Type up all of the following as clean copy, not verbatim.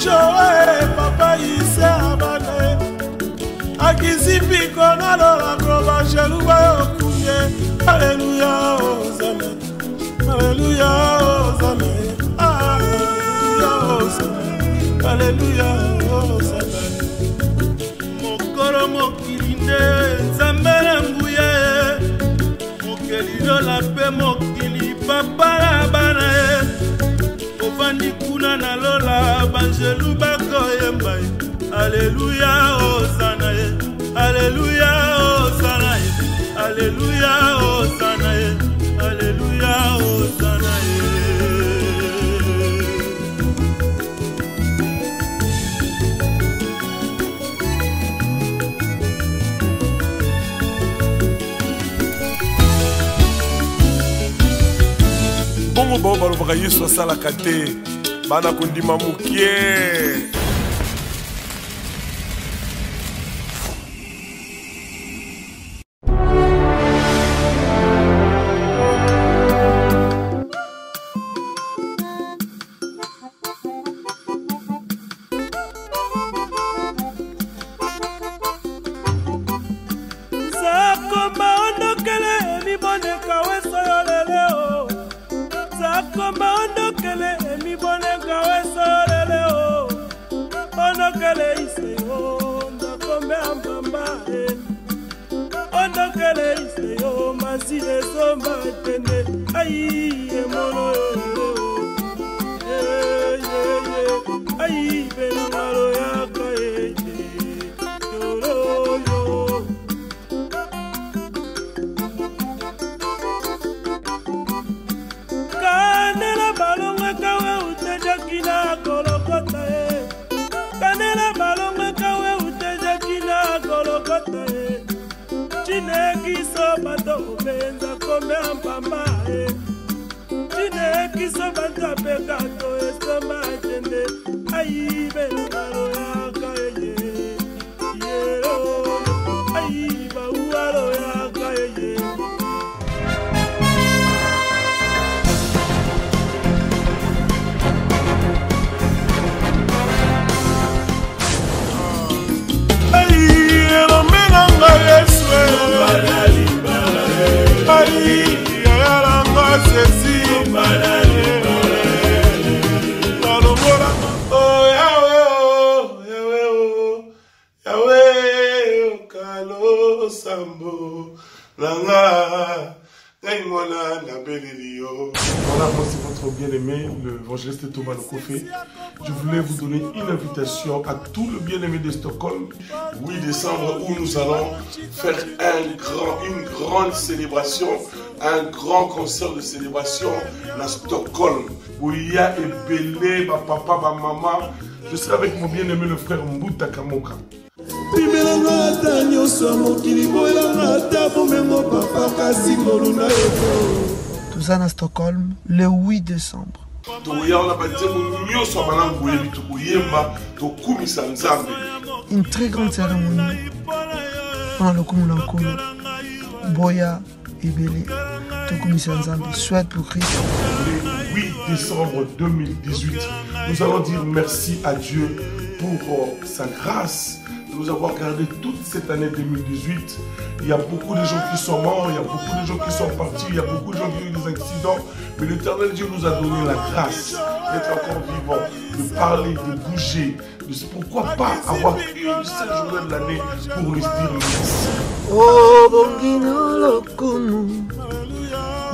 showe papa ise abane akisipi konalo la groba jeluba okunye hallelujah ozame hallelujah ozame hallelujah ozame hallelujah ozame mokoro mokilinde nzambe na nguye mokelilo la pe mokili papa la bana Ofandi kuna na lola banjelu bakoyemba Alléluia Hosanna Alléluia Hosanna Alléluia Hosanna Alléluia Hosanna Bongo bao balobaka Yesu asalaka te bana kondima mukie Voilà, moi c'est votre bien-aimé, le évangéliste Thomas Lokofé. Je voulais vous donner une invitation à tout le bien-aimé de Stockholm. 8 décembre, où nous allons faire une grande célébration, un grand concert de célébration à Stockholm. Où il y a Ebele, ma papa, ma maman. Je serai avec mon bien-aimé le frère Mbuta Kamoka. Tout ça à Stockholm le 8 décembre. Une très grande cérémonie pendant le Kumunankolo, Boya et Belé, souhaite pour Christ. Le 8 décembre 2018, nous allons dire merci à Dieu pour sa grâce de nous avoir gardé toute cette année 2018. Il y a beaucoup de gens qui sont morts, il y a beaucoup de gens qui sont partis, il y a beaucoup de gens qui ont eu des accidents. Mais l'Éternel Dieu nous a donné la grâce d'être encore vivants, de parler, de bouger. Pourquoi pas avoir une seule journée de l'année pour nous dire merci. Oh, Bongino Lokumu,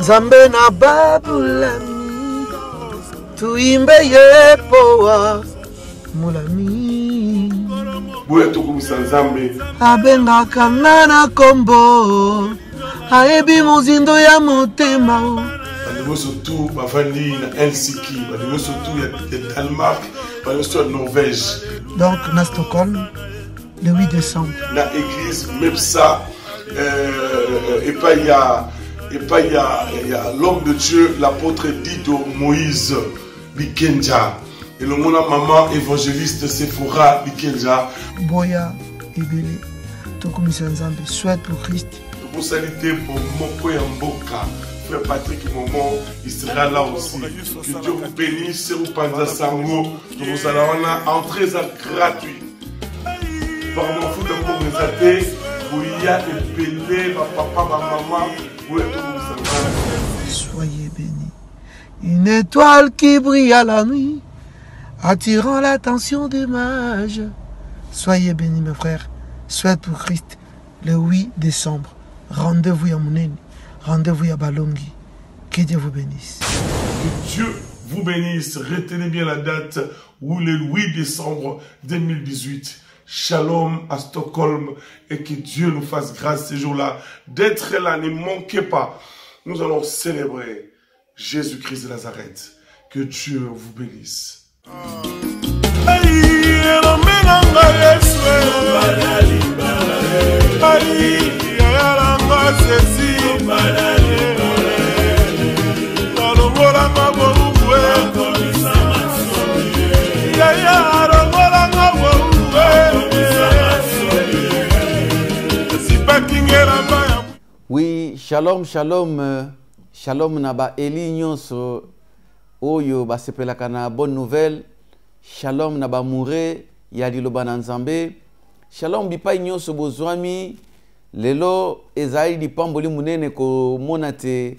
Zambe na Babulami, Tuimbe Yepoa, Mulami. Abenga Kanana Kombo, Aebi Muzindo ya Motema. Surtout Bavani, Helsinki, surtout le Danemark, surtout Norvège. Donc, à Stockholm, le 8 décembre. La église, même ça, et pas il y a l'homme de Dieu, l'apôtre Dido Moïse Bikenja. Et le mon maman évangéliste Sephora Bikenja. Boya Ebele, Tokomisanzambe, souhaite pour Christ. Pour saliter pour Moko Yamboka, frère Patrick Momo, il sera là aussi. Que Dieu vous bénisse, vous Panza Sango, nous allons entrer gratuit. Par mon fou de pour les athées, vous y a épelé, ma papa, ma maman, vous êtes tous. Soyez bénis. Une étoile qui brille à la nuit, attirant l'attention des mages. Soyez bénis, mes frères. Souhaite pour Christ, le 8 décembre. Rendez-vous à Mouneni, rendez-vous à Balongi. Que Dieu vous bénisse. Que Dieu vous bénisse. Retenez bien la date où le 8 décembre 2018. Shalom à Stockholm et que Dieu nous fasse grâce ces jours-là d'être là. Ne manquez pas. Nous allons célébrer Jésus-Christ de Nazareth. Que Dieu vous bénisse. Oui, shalom, shalom, shalom naba eli nyonso oyo basepelaka na bonne nouvelle. Shalom naba mure ya liloba na Nzambe. Shalom bipai nyonso bozwami lelo ezali lipamboli munene ko monate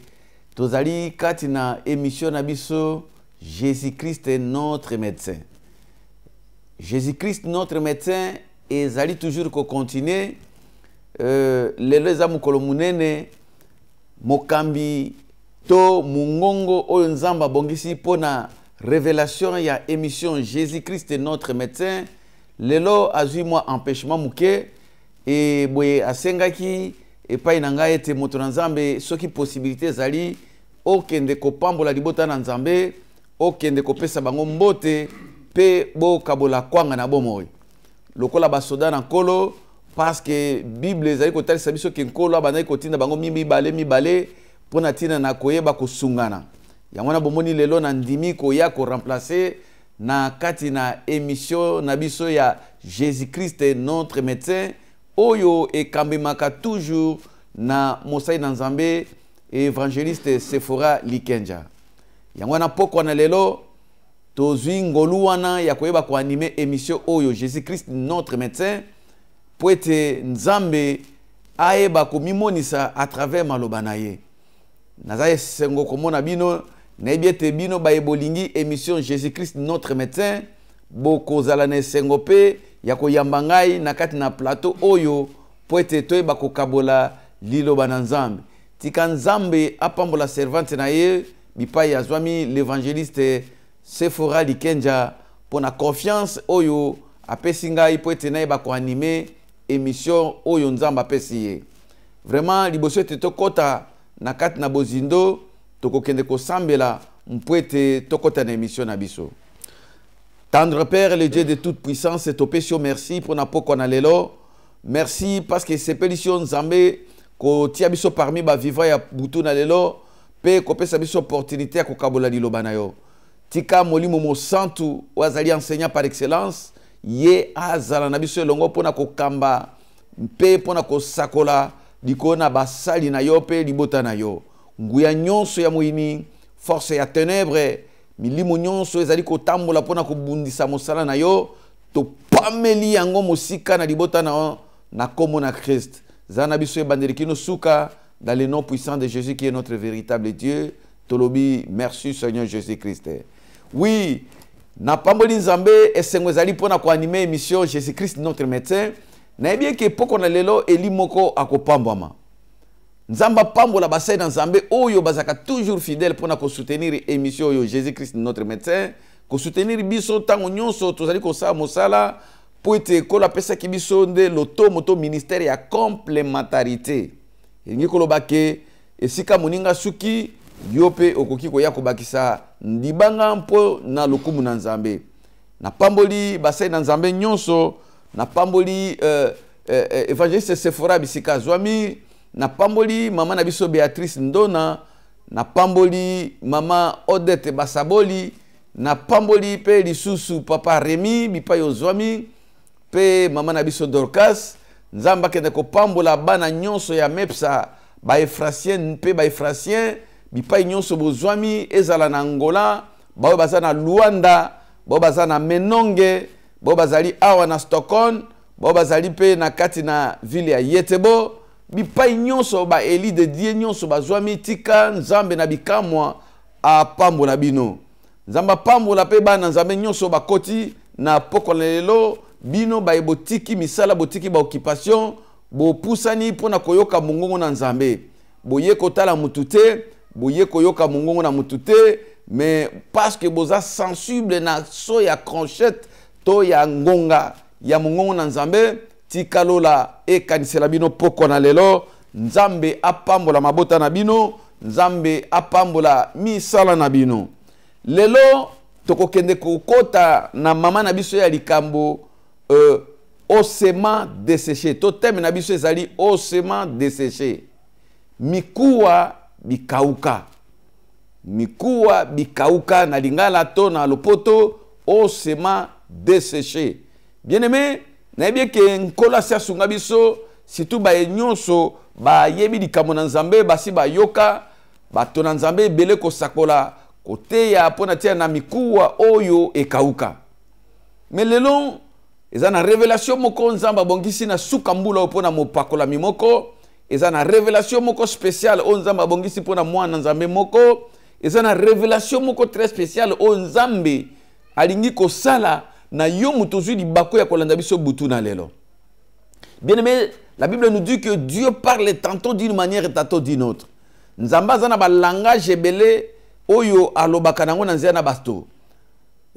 tozali kati na émission na biso Jésus-Christ notre médecin. Jésus-Christ notre médecin ezali toujours ko continuer lelo eza mukolo munene mokambi to mungongo oyo Nzamba bongisi pona révélation ya émission Jésus-Christ notre médecin. Lelo azui moi empêchement muke et boye asengaki et pa inanga ete moto na Nzambe soki possibilité zali okende ko pambola libota na Nzambe okende ko pesa bango mbote pe bo kabola kwanga na bomoi lokola basoda na nkolo parce que Bible ezali ko talisa biso ke nkolo abandaki kotinda bango mibale pona tina na koyeba kosungana yango na bomoni lelo na ndimi ko ya ko remplacer na kati na émission na biso ya Jésus-Christ notre médecin oyo ekambimaka toujours na mosai na Nzambe évangéliste Sephora Likenja yango na poko na lelo tozwi ngolu wana ya koyeba ko animer émission oyo Jésus-Christ notre médecin po ete Nzambe ayeba komimonisa à travers maloba na ye naza sengo komona bino Nebiete bino ba ebolingi émission Jésus-Christ notre médecin bokozala na sengo pe ya koyamba ngai na kati na plateau oyo po ete toyeba kokabola liloba na Nzambe tika Nzambe apambola servante na ye bipai ya zwami l'évangéliste Sephora Likenja pona confiance oyo apesi ngai po ete naye ba ko animer émission oyo Nzamba apesi ye vraiment liboso ete tokota na kati na bozindo tokokende kosambela mpwete tokota na émission na biso. Tendre Père, le Dieu de toute puissance, et topesio merci pour na poko na lelo. Merci parce que ces pétitions Nzambe ko tia biso parmi ba vivant ya butu na lelo pe ko pesa biso opportunité ya kokabola liloba na yo. Tika molimo mo santu wazali enseignant par excellence ye azala na biso elongo pona kokamba pe pona kosakola likona basali na yo pe libota na yo. Nguya nyonso ya moini force ya ténèbres milimo nyonso ezali kotambola pona kobundisa mosala na yo to pameli yango mosika na libota na kombo na Christ zana biso ebandelikino suka dans le nom puissant de Jésus qui est notre véritable Dieu tolobi merci Seigneur Jésus-Christ. Oui na pamboli Nzambe esengo ezali pona ko animer émission Jésus-Christ notre médecin na bien que poko na lelo elimoko akopambwama Nzamba pambola basai na Nzambe oyo bazaka toujours fidèle pour na ko soutenir émission yo Jésus-Christ notre médecin ko soutenir biso tango nyonso tozali ko sa mosala po ete ko la pesa ki biso nde loto moto ministère ya complémentarité ngi ko lobake esika moninga suki yope okoki ko ya ko bakisa ndibanga mpo na lokumu na Nzambe na pamboli basai na Nzambe nyonso na pamboli évangéliste Sephora bisika zwami na pamboli mama na biso Béatrice Ndona na pamboli mama Odette Basaboli na pamboli pe lisusu papa Rémi bipa yozwami pe mama na biso Dorcas Nzamba kende ko pambola bana nyonso ya mepsa ba Efrasien pe ba Efrasien bipai nyonso bozwami ezala na Angola, bao baza na Luanda, bao baza na Menonge, bao bazali awa na Stockholm, bao bazali pe na kati na ville ya Yetebo, bipai nyonso ba eli de die nyonso bazwami tika nzambe na bikamwa a pambola bino. Nzamba pambola pe ba na nzambe nyonso bakoti na poko lelo bino ba ebotiki misala botiki ba occupation bo pusani pona koyoka mongongo na nzambe. Boye kotala mutute, boye koyoka mongongo na mutute, mais parce que boza sensible na so ya cronchette to ya ngonga ya mongongo na nzambe tikalola e kanisela bino poko na lelo nzambe apambola mabota na bino, nzambe apambola misala na bino. Lelo tokokende kokota na mama na biso ya likambo osema desséché. To teme na biso ezali osema desséché. Mikuwa bikauka. Mikuwa bikauka na lingala to na lopoto osema desséché. Bien-aimé, na bien que nkola sia sunga biso situ ba nyonso ba yebi likambo na nzambe basi ba yoka ba to na nzambe bele ko sakola kote ya pona tia na mikuwa oyo ekauka. Mais lelo eza na révélation moko nzamba bongisi na suka mbula opona mopakola mimoko, eza na révélation moko spéciale o nzamba bongisi pona mwana nzambe moko, eza na révélation moko très spéciale o nzambe alingi kosala na yo mutozui libako ya kolanda biso butu na lelo. Bien-aimé, la Bible nous dit que Dieu parle tantôt d'une manière et tantôt d'une autre. Nzamba zana ba langage ebele oyo alobaka nango na nzela na basto.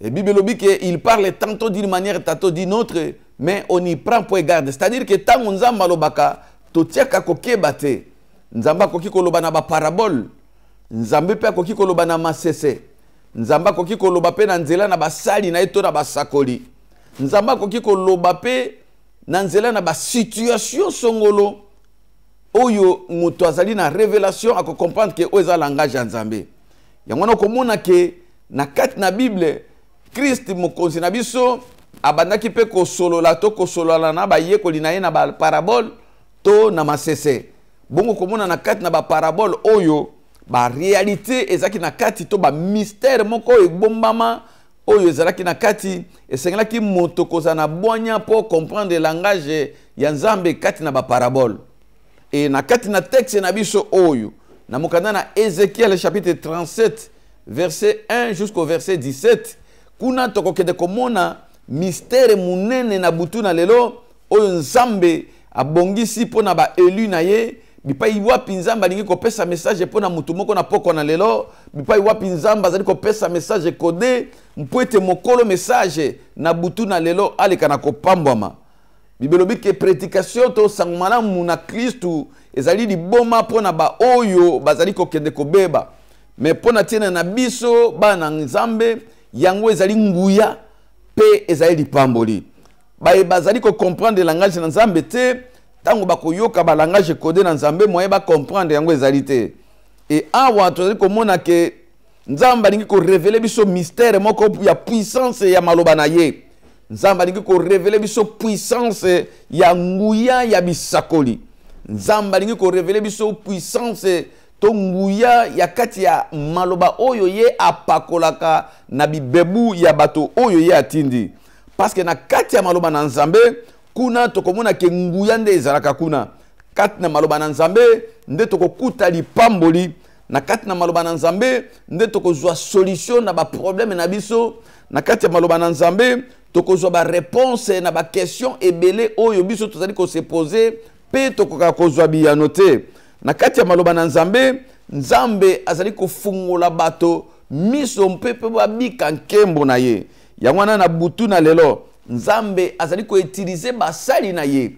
Et Bible dit qu'il parle tantôt d'une manière tantôt d'une autre, mais on y prend pour garde. C'est-à-dire que tant nzamba alobaka to tiaka kokeba te. Nzamba koki koloba na ba parabole. Nzambe pe koki koloba na masese. Nzamba koki koloba pe na nzela na basali na eto na basakoli. Nzamba koki koloba pe na nzela na ba situation songolo oyo muto azali na révélation ako comprendre que oza langage ya nzambe. Yango na komona ke na kati na Bible Christ mokonzi na biso abandaki pe kosolola to kosolola na ba yekoli na ye na ba parabole to na masese. Bongo komona na kati na ba parabole oyo ba réalité ezaki na kati to ba mystère moko ebombama oyo ezalaki na kati esengelaki moto kozana bonya pour comprendre le langage ya nzambe kati na ba parabole. Et na kati na texte na biso oyo na mokanda na Ézéchiel chapitre 37 verset 1 jusqu'au verset 17 kuna tokokende komona mystère munene na butu na lelo oyo nzambe abongisi pona ba élu na ye. Bipai wapi nzamba alingi kopesa message pona mutu moko na poko na lelo. Bipai wapi nzamba azali kopesa message codé mpwete mokolo message na butu na lelo aleka na kopambwama. Bibelobi ke prédication to sangmana muna Kristu ezali liboma pona ba oyo bazali kokende kobeba. Mais pona tiena na biso bana nzambe yango ezali nguya pe ezali lipamboli. Ba bazali ko comprendre langage na nzambe te. Tango bakoyoka ba langage codé na nzambe moye ba comprendre yango ezali te. Et awa tozali komona ke nzamba lingi ko révéler biso mystère moko ya puissance ya maloba na ye. Nzamba lingi ko révéler biso puissance ya nguya ya bisakoli. Nzamba lingi ko révéler biso puissance to nguya ya kati ya maloba oyo ye apakolaka na bibebu ya bato oyo ye atindi. Parce que na kati ya maloba na nzambe kuna tokomona ke nguya nde ezalaka kuna. Kati na maloba na nzambe nde tokokuta lipamboli. Na kati na maloba na nzambe nde tokozwa solution na ba problème na biso. Na kati ya maloba na nzambe tokozwa ba réponse na ba question ebele oyo biso tozali ko se poser pe tokoka kozwa biyano te. Na kati ya maloba na nzambe nzambe azali kofungola bato miso mpepe babika nkembo na ye. Yangwana na butu na lelo nzambe azali ko utiliser basali na ye.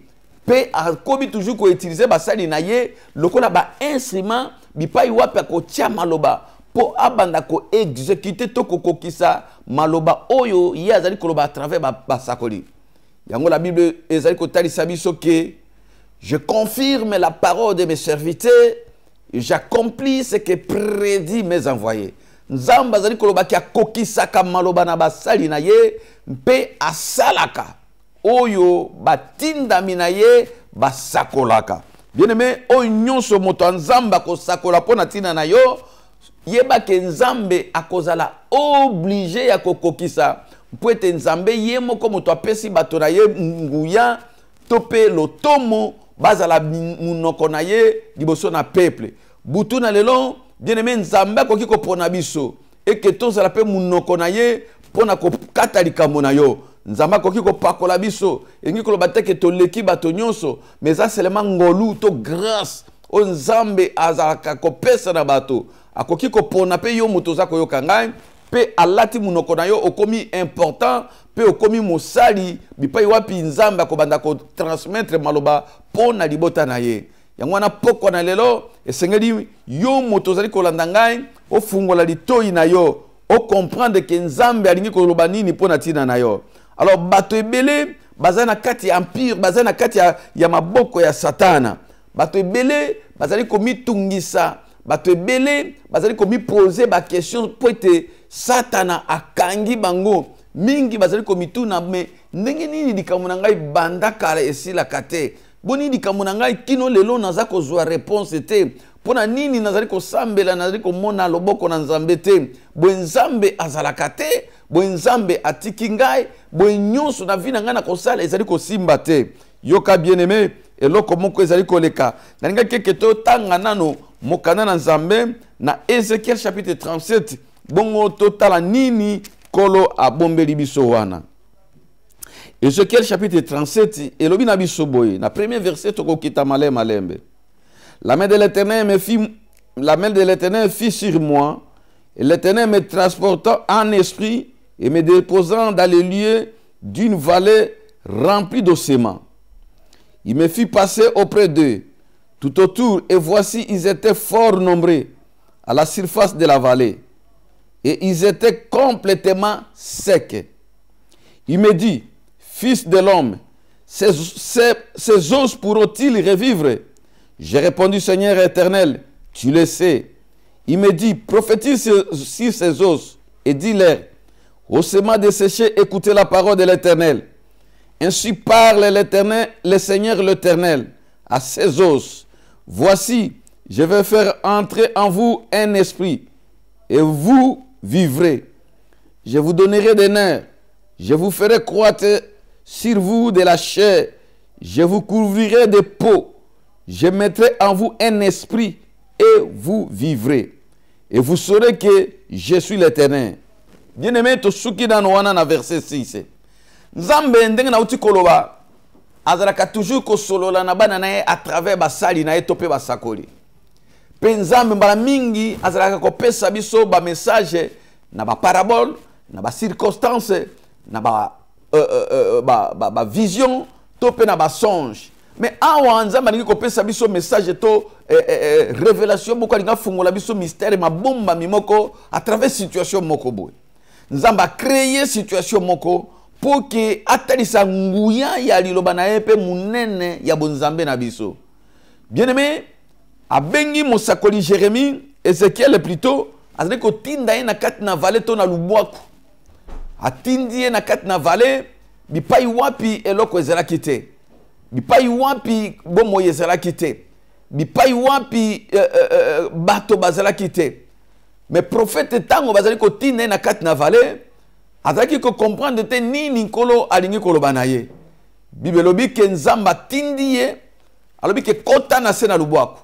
Pe akobi toujours ko utiliser basali na ye lokola ba instrument bipai wapi akotia maloba po abanda ko exécuter to kokokisa maloba oyo ye azali koloba à travers basakoli. Yango la Bible ezali ko talisa biso ke je confirme la parole de mes serviteurs et j'accomplis ce que prédit mes envoyés. Nzamba azali koloba ki akokisaka maloba na basali na ye mpe asalaka oyo batindami na ye basakolaka. Bien aimé, oyo nyonso moto nzamba ko sakola pona tina na yo yeba ke nzambe akozala obligé ya kokokisa mpo ete nzambe ye moko moto apesi bato na ye nguya to pe lotomo bazala munoko na ye liboso na peuple. Butu na lelo bien-aimé nzambe akoki kopona biso eke tozala pe munoko na ye pona kokata likambo na yo. Nzambe akoki kopakola biso elingi koloba te ke toleki bato nyonso mais ça seulement ngolu to grâce o nzambe azalaka kopesa na bato akoki kopona pe yo moto za koyoka ngai pe alati munoko na yo okomi important pe okomi mosali bipai wapi nzambe akobanda ko transmettre maloba pona libota na ye. Yango wana poko na lelo esengeli yo moto zali kolanda ngai ofungola litoi na yo o comprendre ke nzambe alingi koloba nini pona tina na yo. Alors bato ebele bazana kati ya empire bazana kati ya maboko ya satana. Bato ebele bazali komitungisa, bato ebele bazali komiposer ba question po ete satana akangi bango mingi bazali komituna me ndenge nini likambo na ngai banda kala esila kate boni likambo na ngai kino lelo naza kozwa réponse te pona nini nazali kosambela nazali komona loboko na nzambe te bo nzambe azalaka te bo nzambe atiki ngai bo nyonso na vi na ngai na kosala ezali kosimba te. Yoka bien-aimé eloko moko ezali koleka nalinga keke to tanga nano mokana na nzambe na Ézéchiel chapitre 37 bongo totala nini kolo abombeli biso wana. Ézéchiel chapitre 37 elobi na biso boye na premier verset tokokita malembe. La main de l'Éternel fit sur moi et l'Éternel me transporta en esprit et me déposant dans les lieux d'une vallée remplie d'ossements. Il me fit passer auprès d'eux tout autour et voici ils étaient fort nombreux à la surface de la vallée et ils étaient complètement secs. Il me dit, fils de l'homme, ces os pourront-ils revivre? J'ai répondu, Seigneur éternel, tu le sais. Il me dit, prophétise sur ces os et dis-leur, ossements desséchés, écoutez la parole de l'Éternel. Ainsi parle l'Éternel, le Seigneur l'Éternel, à ces os. Voici, je vais faire entrer en vous un esprit, et vous vivrez. Je vous donnerai des nerfs, je vous ferai croître sur vous de la chair, je vous couvrirai de peau, je mettrai en vous un esprit, et vous vivrez. Et vous saurez que je suis l'Éternel. Bien-aimé, to suki dans wana verset 6. Nzambe ndenge na uti koloba azalaka toujours ko solola na bana nae à travers basali na etope basakoli. Pe nzambe mbala mingi azalaka ko pesa biso ba message na ba parabole, na ba circonstance, na ba vision, tope na ba songe. Mais awa nzambe ndenge ko pesa biso message to révélation boko linga fungola biso mystère ma bomba mimoko à travers situation moko boy. Nzambe a créé situation moko pour que atalisa nguya ya liloba na epe munene ya bonzambe na biso. Bien-aimé, abengi mosakoli Jérémie, Ézéchiel plutôt, azali ko tinda ye na kati na vallée to na lubwaku. Atindi ye na kati na vallée, bipai wapi eloko ezalaki te. Bipai wapi bomo ezalaki te. Bipai wapi bato bazalaki te. Mais prophète tango bazali ko tinda ye na kati na vallée, azalaki ko comprendre te nini nkolo alingi koloba na ye. Bible lobi ke nzamba tindi ye, alobi ke kota na se na lubwaku.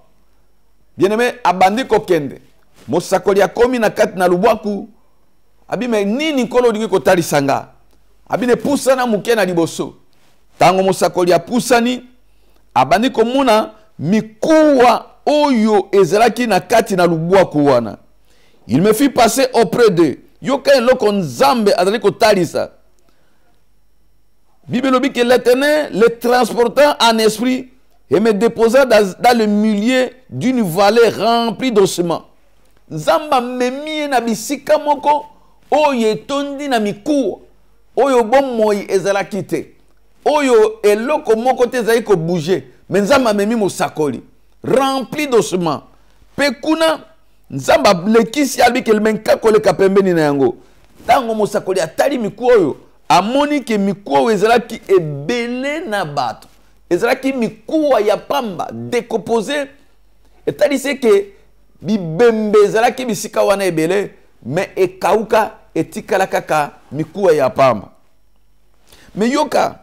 Bien-aimé, abandi ko kende. Mosakoli akomi na kati na lubwaku, abime nini nkolo alingi ko talisanga. Abine pusana muke na liboso. Tango mosakoli apusani, abandi ko muna mikuwa oyo ezalaki na kati na lubwaku wana. Il me fit passer auprès d'eux. Yoka eloko nzambe azali kotalisa. Bible lobi que l'Éternel les transporta en esprit et me déposa dans le milieu d'une vallée remplie d'ossements. Nzamba memie na bisika moko oyo etondi na mikuwa oyo bomoi ezalaki te. Oyo eloko moko te ezali ko bouger. Mais nzamba memi mosakoli rempli d'ossements. Pe kuna nzamba lekisi albi ke menka koleka pembeni na yango. Tango mosakoli atali mikuwa oyo amoni ke mikuwa ezalaki ebele na bato. Ezalaki mikuwa ya pamba décomposé. Etali se ke bibembe ezalaki bisika wana ebele mais ekauka etikala kaka mikuwa ya pamba. Mais yoka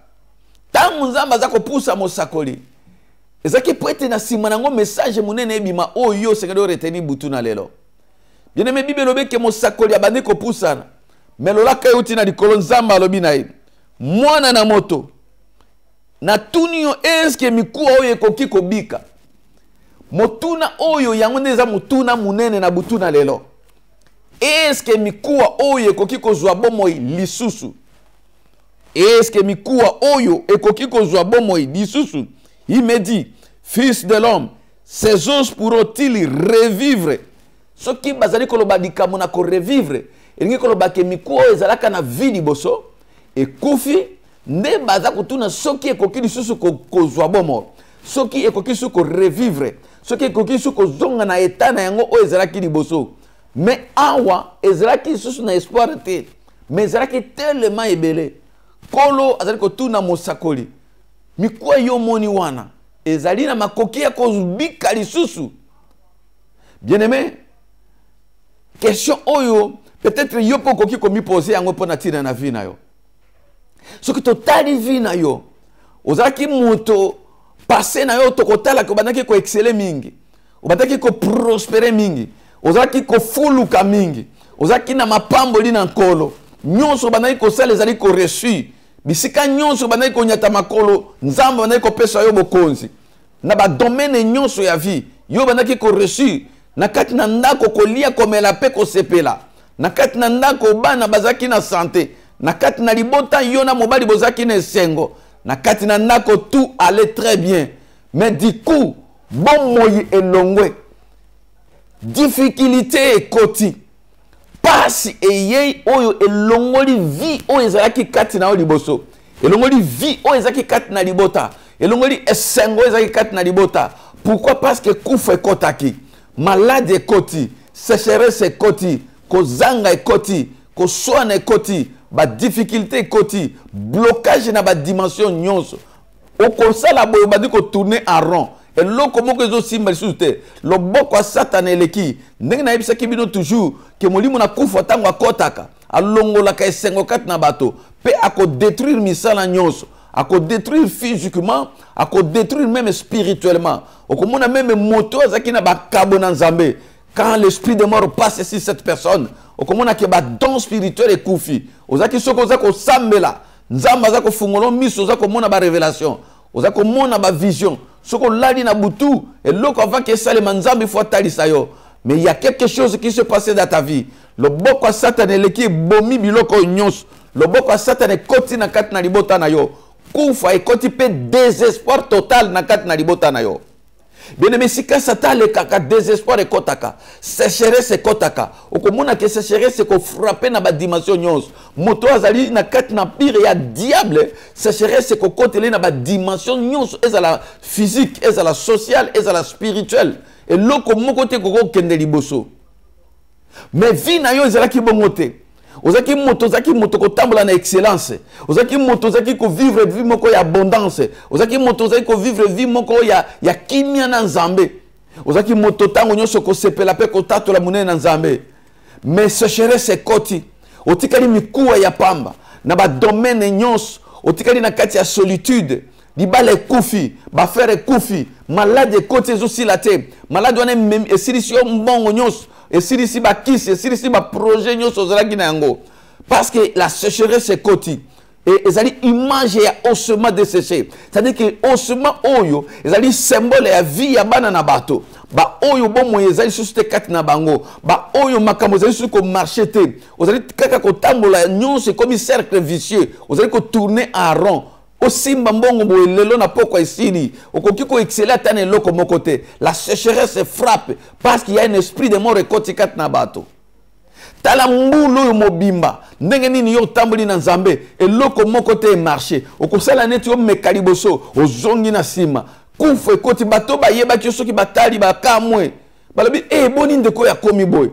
tangu nzamba za kopusa mosakoli ezaki poete na sima nango message munene ebima oyo sengelo reteni butu na lelo. Bien aimé Bible lobeke mosakoli abandi kopusana mais lolaka yuti na likolo nzamba alobi na ye mwana na moto na tunio eske mikuwa oyo ekoki kobika motuna oyo yango neza motuna munene na butu na lelo eske mikuwa oyo ekoki kozwa bomoi lisusu eske mikuwa oyo ekoki kozwa bomoi lisusu. Il me dit, fils de l'homme, ces os pourront-ils revivre? Ce qui bazali koloba dikamona ko revivre elingi koloba ke mikuwa ezalaka na vie liboso ekufi nde baza kutuna soki ekoki lisusu kozwa bomoi soki ekoki lisusu ko revivre soki ekoki lisusu kozonga na eta na yango oyo ezalaki liboso. Mais awa ezalaki lisusu na espoir te mais ezalaki tellement ebele kolo azali kotuna mosakoli mikuwa yo moni wana ezali na makoki ya kozubika lisusu. Bien aimé, question oyo peut-être yo po koki komi poser yango pona tina na vie na yo. Soki totali vie na yo ozalaki moto passé na yo tokotala ko bandaki ko exceller mingi obandaki ko prospérer mingi ozalaki ko fuluka mingi ozalaki na mapamboli na nkolo nyonso bandaki ko sala ezali ko reçu bisika nyonso bandaki ko nyata makolo nzamba bandaki ko pesa yo bokonzi na ba domaine nyonso ya vie yo bandaki ko reçu na kati na ndako kolia komela pe ko sepela na kati na ndako bana bazaki na santé na kati na libota yo na mobali bozaki na esengo na kati na ndako tout allait très bien mais du coup bon moyi elongwe difficulté ekoti pasi eyei oyo elongoli vie oyo ezalaki kati na liboso elongoli vie oyo ezalaki kati na libota elongoli esengo ezalaki kati na libota. Pourquoi? Parce que kufa ekotaki malade ekoti sécheresse ekoti kozanga ekoti koswana ekoti ba difficulté ekoti blocage na ba dimension nyonso okosala boyo badi ko tourner en rond eloko moko ezo simba lisusu te loboko ya satana eleki ndenge nayebisaki bino toujours ke molimo na kufa ntango akotaka alongolaka esengo kati na bato mpe akodétruire misala nyonso akodétruire physiquement akodétruire même spirituellement okomona même moto azalaki na bakabo na nzambe quand l'esprit de mort passe sur cette personne okomona ke badon spirituel ekufi ozalaki soki oza kosambela nzambe aza kofungola miso oza komona barévélation oza komona bavision soki olali na butu eloko avant ke esalema nzambe ifo atalisa yo. Mais il y a quelque chose qui se passe dans ta vie. Le boko a Satan eleki bomi biloko nyonso le boko a Satan ekoti na kati na libota na yo kufa ekoti pe désespoir total na kati na libota na yo. Bien aimé, si Satan le kaka désespoir ekotaka sécheresse ekotaka okomona ke sécheresse ko frapper na ba dimension nyonso moto azali na kati na pire ya diable sécheresse ko kotele na ba dimension nyonso ezala physique ezala social ezala spirituel et loko moko te koko kende liboso. Mais vie na yo ezalaki bongo te ozaki moto kotambola na excellence ozaki moto ozaki ko vivre vie moko ya abondance ozaki moto ozaki ko vivre vie moko ya kimia na nzambe ozaki moto tango nyonso ko sepela pe ko tatola munene na nzambe. Mais sécheresse ekoti otikali mikuwa ya pamba na ba domaine nyonso otikali na kati ya solitude libala ekufi bafere ekufi malade ekoti ezosila te malade wana esilisi yo mbongo nyonso esilisi bakisi esilisi baprojet nyonso ozalaki na yango parce que la sécheresse ekoti et ezali image ya osement desséché c'est-à-dire que osement oyo ezali symbole ya vie ya bana na bato ba oyo bomoi ezali susu te kati na bango ba oyo makambo ezali susu komarche te ozali kaka kotambola nyonso ekomi cercle vicieux ozali kotourner en rond osimba mbongo boye lelo na poko esili okoki ko exceller ata na eloko moko te. La sécheresse frappe parce qu'il y a un esprit de mort ekoti kati na bato tala mbulu oyo mobimba ndenge nini yo tamboli na nzambe eloko moko te marché okosala neti yo meka liboso ozongi na sima kufa ekoti bato bayebaki yo soki batali bakamwe balobi boni ndeko ya komi boye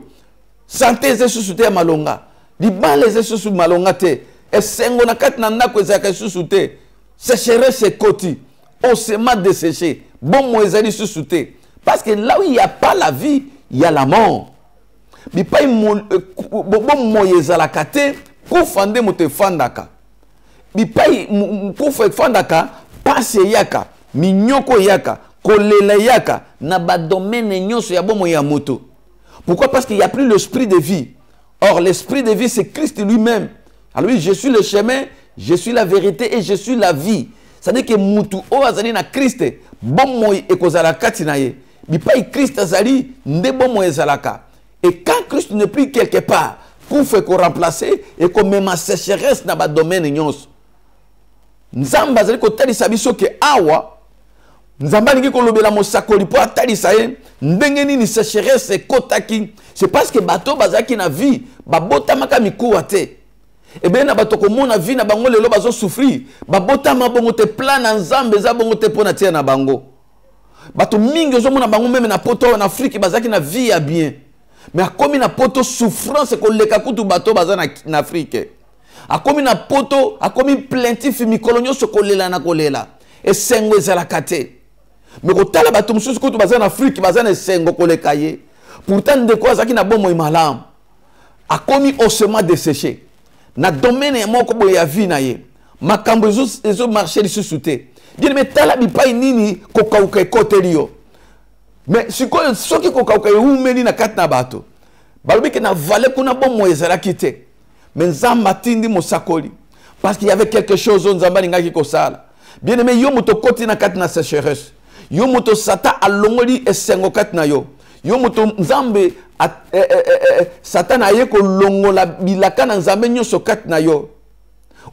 santé esusu te ya malonga libala esusu malonga te esengo na kati na ndako ezalaka esusu te sécheresse ekoti osement desséché bon mo ezali susu te parce que là où il n'y a pas la vie il y a la mort. Bipai moyezalaka te kufande moto fandaka. Bipai kufa fandaka pase yaka, minyoko yaka, kolela yaka na ba domaine nyonso ya bomo ya moto. Pourquoi? Parce qu'il n'y a plus l'esprit de vie. Or l'esprit de vie c'est Christ lui-même. Alors oui, je suis le chemin, je suis la vérité et je suis la vie. C'est-à-dire que mutu o azali na Christ bomo ekozala kati na ye. Bipai Christ azali nde bomo ezalaka. Et quand Christ n'est plus quelque part, qu'on fait qu'on remplace et qu'on met ma sécheresse dans le domaine nyonso. Nzamba azali ko talisa biso ke awa nzamba lingi ko lobela mosakoli po atalisa ye ndenge nini sécheresse kotaki. C'est parce que bato bazaki na vie babotamaka mikuwa te. Et bien na bato ko mona vie na bango lelo bazo souffrir babotama bongo te plan na nzambe za bongo te pona tia na bango. Bato mingi zo mona bango même na poto en Afrique bazaki na vie ya bien. Mais a comme na poto souffrance ko leka kutu bato baza na Afrique. A comme na poto, a comme plaintif mikolonyo so kolela na kolela. Et sengo ezala kate. Mais ko tala bato mususu kutu baza na Afrique baza na sengo koleka ye. Pourtant de quoi zaki na bomo imalam. A comme osement desséché. Na domaine moko boye ya vie na ye. Makambo ezo marché lisusu te. Bien mais tala bipai nini ko kauka kotelio. Mais si soki ko kauka umeli na kat na bato. Balobi ke na vale kuna bomo ezala kite. Mais nzamba tindi mosakoli. Parce qu'il y avait quelque chose nzamba lingaki ko sala. Bien aimé yo moto koti na kat na sécheresse. Yo moto sata alongoli esengo kat na yo. Yo moto nzambe satan aye ko longola bilaka na nzambe nyoso kat na yo.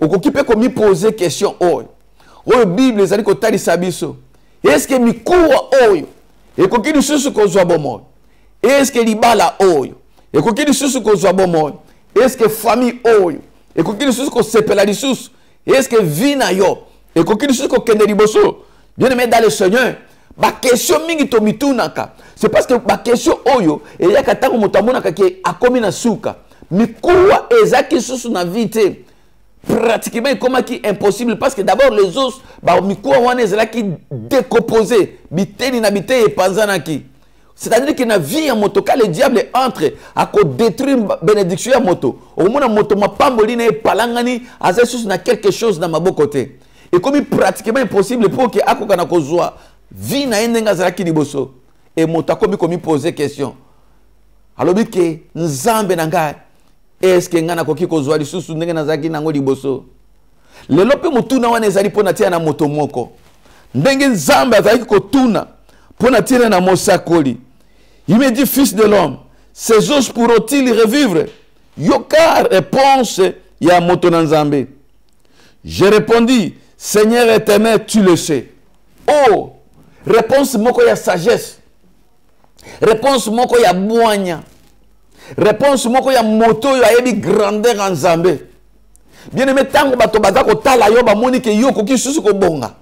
Okoki pe ko mi poser question oyo. Oyo Bible ezali ko talisa biso. Est-ce que mikuwa oyo ekoki lisusu kozwa bomoi? Est-ce que libala oyo ekoki lisusu kozwa bomoi? Est-ce que famille oyo ekoki lisusu kosepela lisusu? Est-ce que vie na yo ekoki lisusu kokende liboso? Bien aimé dans le Seigneur, ba question mingi to mitunaka. C'est parce que ba question oyo eyaka tango motamonaka ke akomi na suka. Mikuwa ezaki susu na vite. Pratiquement comme qui impossible parce que d'abord les os ba mikuwa wana ezalaki décomposé biteni na bite e panzana ki. C'est-à-dire que na vie ya moto ka le diable entre à ko détruire bénédiction ya moto. Au moins moto mapamboli na palangani azesus na quelque chose na maboko te. Et comme pratiquement impossible pour que akoka na kozwa vie na endenga zalaki liboso. Et moto akomi komi poser question. Alors bi ke nzambe na ngai est-ce que ngana koki kozwa lisusu ndenge nazaki nango liboso? Lelo pe mutuna wana ezali pona tia na moto moko. Ndenge nzambe azali kotuna pona tia na mosakoli. Il me dit, fils de l'homme, ces os pourront-ils revivre? Yoka réponse ya moto na nzambe. Je répondis, Seigneur éternel, tu le sais. Oh, réponse moko ya sagesse. Réponse moko ya boanya. Réponse moko ya moto ya yebi grandeur en nzambe. Bien aimé tango bato baza ko tala yo ba moni ke yo koki susu ko bonga.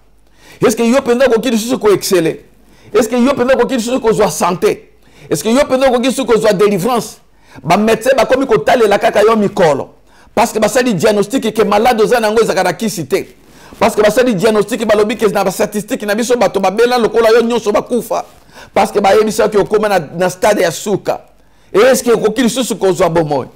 Est-ce que yo penda koki susu ko exceller? Est-ce que yo penda koki susu ko joie santé? Est-ce que yo penda koki susu ko joie délivrance? Ba médecin ba komi ko tala la kaka yo mikolo. Parce que ba sali diagnostic ke malade ozana ngo ezaka kisite. Parce que ba sali diagnostic ba lobi ke na ba statistique na biso bato ba bela lokola yo nyonso ba kufa. Parce que ba yebisa ki okoma na stade ya suka. Et est-ce que kokili susu kozwa bomoy?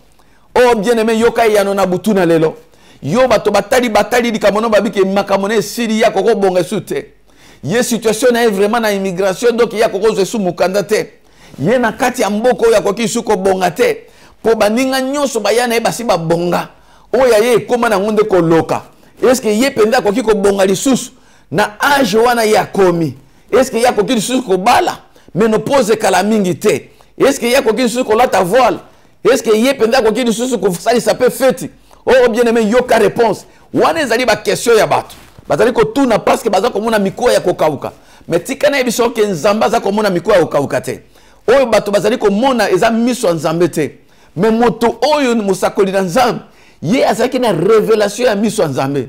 Oh bien aimé yoka yano na butuna lelo. Yo bato batali likamono babike makamone siri ya koko bonga sute. Ye situation na vraiment na immigration donc ya koko zesu mukanda te. Ye na kati ya mboko ya koki suko bonga te. Po baninga nyonso bayana e basi ba bonga. Oya ye koma na ngunde ko loka. Est-ce que ye penda koki ko bonga lisusu na age wana ya komi? Est-ce que ya koki lisusu ko bala? Ménopause kala mingi te. Est-ce qu'il y a quelqu'un qui a ta voile? Est-ce qu'il y a quelqu'un qui a fait fête? Oh bien aimé, yoka réponse. Wane zali ba question ya bato. Bazali ko tuna parce que baza komona mikuwa ya kokauka. Mais tikana ebiso ke nzamba za komona mikuwa ya kokauka te. Oyo bato bazali komona eza miso nzambe te. Mais moto oyo musakoli na nzambe, ye azaki na révélation ya miso nzambe.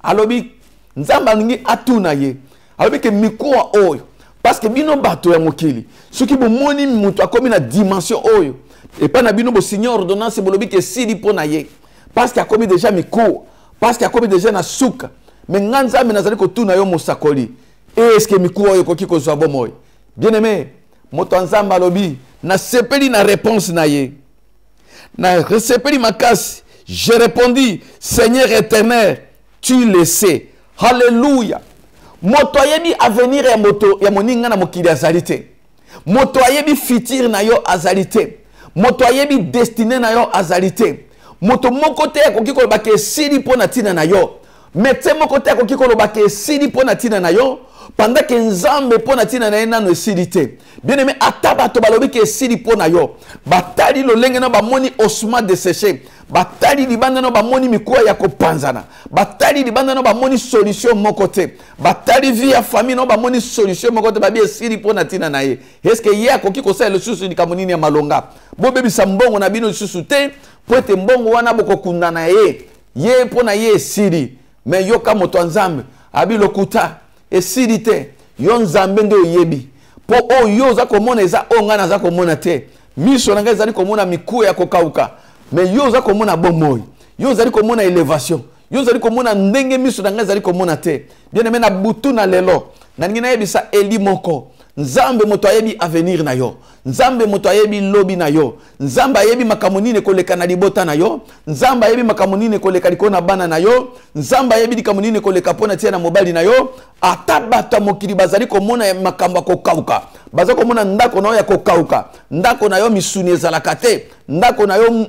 Alobi nzamba ngi atuna ye. Alobi ke mikuwa oyo parce que bino bato ya mokili soki bomoni mutu akomi na dimension oyo et pas na bino bo signer ordonnance bolobi ke sili pona ye parce que akomi déjà miko parce que akomi déjà na suka mais nganza me nazali ko tuna yo mosakoli est-ce que miko oyo koki ko zwa bomoy bien aimé moto nzamba lobi na sepeli na réponse na ye. Na sepeli makasi. Je répondis, Seigneur éternel, tu le sais. Alléluia. Moto ayebi avenir ya moto ya moninga na mokili azalite. Moto ayebi futur na yo azalite. Moto ayebi destiné na yo azalite. Moto moko te akoki koloba ke esili mpo na tina na yo. Mete moko te akoki koloba ke esili mpo na tina na yo. Pendant que Nzambe mpo na tina na ye nano esili te. Bien aimé, ata bato balobi ke esili mpo na yo. Batali lolenge na bamoni osuma desséché. Batali libanda no bamoni mikuwa ya kopanzana. Batali libanda no bamoni solution moko te. Batali via famille no bamoni solution moko te babi esili mpo na tina na ye. Est-ce que ye akoki kosala lisusu likambo nini ya malonga? Bo bebisa mbongo na bino lisusu te. Po ete mbongo wana bokokunda na ye. Ye mpo na ye esili. Mais yoka moto Nzambe abi lokuta esili te. Yo Nzambe nde oyebi. Po oyo za komona eza ongana za komona te. Miso na ngai ezali komona mikuwa ya kokauka. Mais yo za komona bomoi. Yo zali komona élévation. Yo zali komona ndenge miso na ngai ezali komona te. Bien aimé na butu na lelo. Na ngina yebisa eli moko. Nzambe moto ayebi avenir na yo. Nzambe moto ayebi lobi na yo. Nzambe ayebi makambo nini koleka na libota na yo. Nzambe ayebi makambo nini koleka likona bana na yo. Nzambe ayebi likambo nini koleka pona tia na mobali na yo. Ata bata mokili bazali komona makambo kokauka. Baza komona ndako na yo ya kokauka. Ndako na yo misuni ezalaka te. Ndako na yo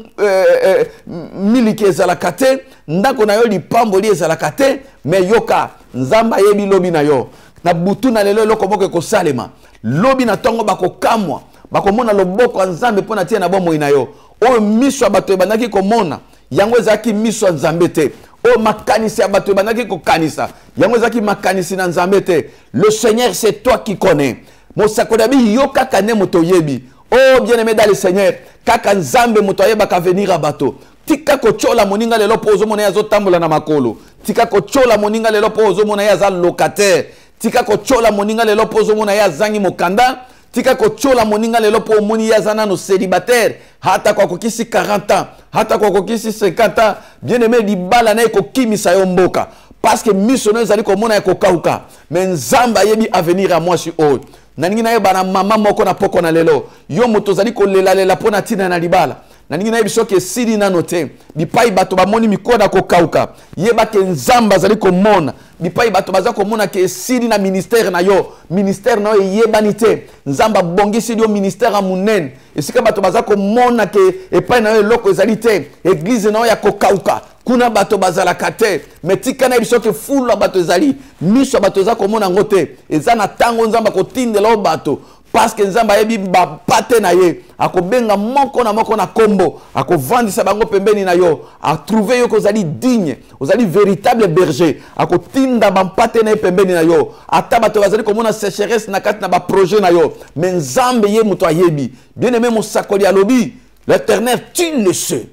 miliki ezalaka te. Ndako na yo lipamboli ezalaka te. Me yoka Nzambe ayebi lobi na yo. Na butu na lelo eloko moko ekosalema. Lobi na tongo bakokamwa. Bakomona loboko ya Nzambe pona tia na bomoi na yo. Oyo miso ya bato ebandaki komona. Yango ezalaki miso ya Nzambe te. Oyo makanisi ya bato ebandaki kokanisa. Yango ezalaki makanisi na Nzambe te. Le Seigneur c'est toi qui connais. Mosakoli abi yo kaka ne moto yebi. Oh bien-aimé dans le Seigneur. Kaka Nzambe moto yebaka venir a bato. Tika kochola moninga lelo po ozomona ya zotambola na makolo. Tika kochola moninga lelo po ozomona ya za locataire. Tika kochola moninga lelo po ozomona ya zangi mokanda. Tika kochola moninga lelo po omoni ya zana no célibataire. Hata kwa kokisi 40 ans, hata kwa kokisi 50 ans. Bien aimé libala na ekokimisa yo mboka. Parce que missionnaire ezali komona ya kokauka. Mais Nzambe yebi avenir à moi sur haut. Naningi na ye bana mama moko na poko na lelo. Yo moto zali kolela lela pona tina na libala. Naningi na ye biso ke sili na note. Bipai bato bamoni mikoda kokauka. Yeba ke Nzambe azali komona. Bipai bato baza komona ke sili na ministère na yo. Ministère na yo yebani te. Nzambe bongisi yo ministère a munen. Esika bato baza komona ke epai na yo loko ezali te. Église na yo ya kokauka. Kuna bato bazalaka te. Metika na biso ke fula bato ezali. Miso bato za komona ngote. Eza na tango Nzambe kotindela bato. Parce que Nzamba yebi bapate na ye. Ako benga moko na kombo. Ako vandisa bango pembeni na yo. A trouver yo kozali digne. Ozali véritable berger. Ako tinda bampate na ye pembeni na yo. Ata bato bazali komona sécheresse na kati na ba projet na yo. Mais Nzambe ye muto ayebi. Bien aimé mosakoli alobi. L'Éternel tu le sais.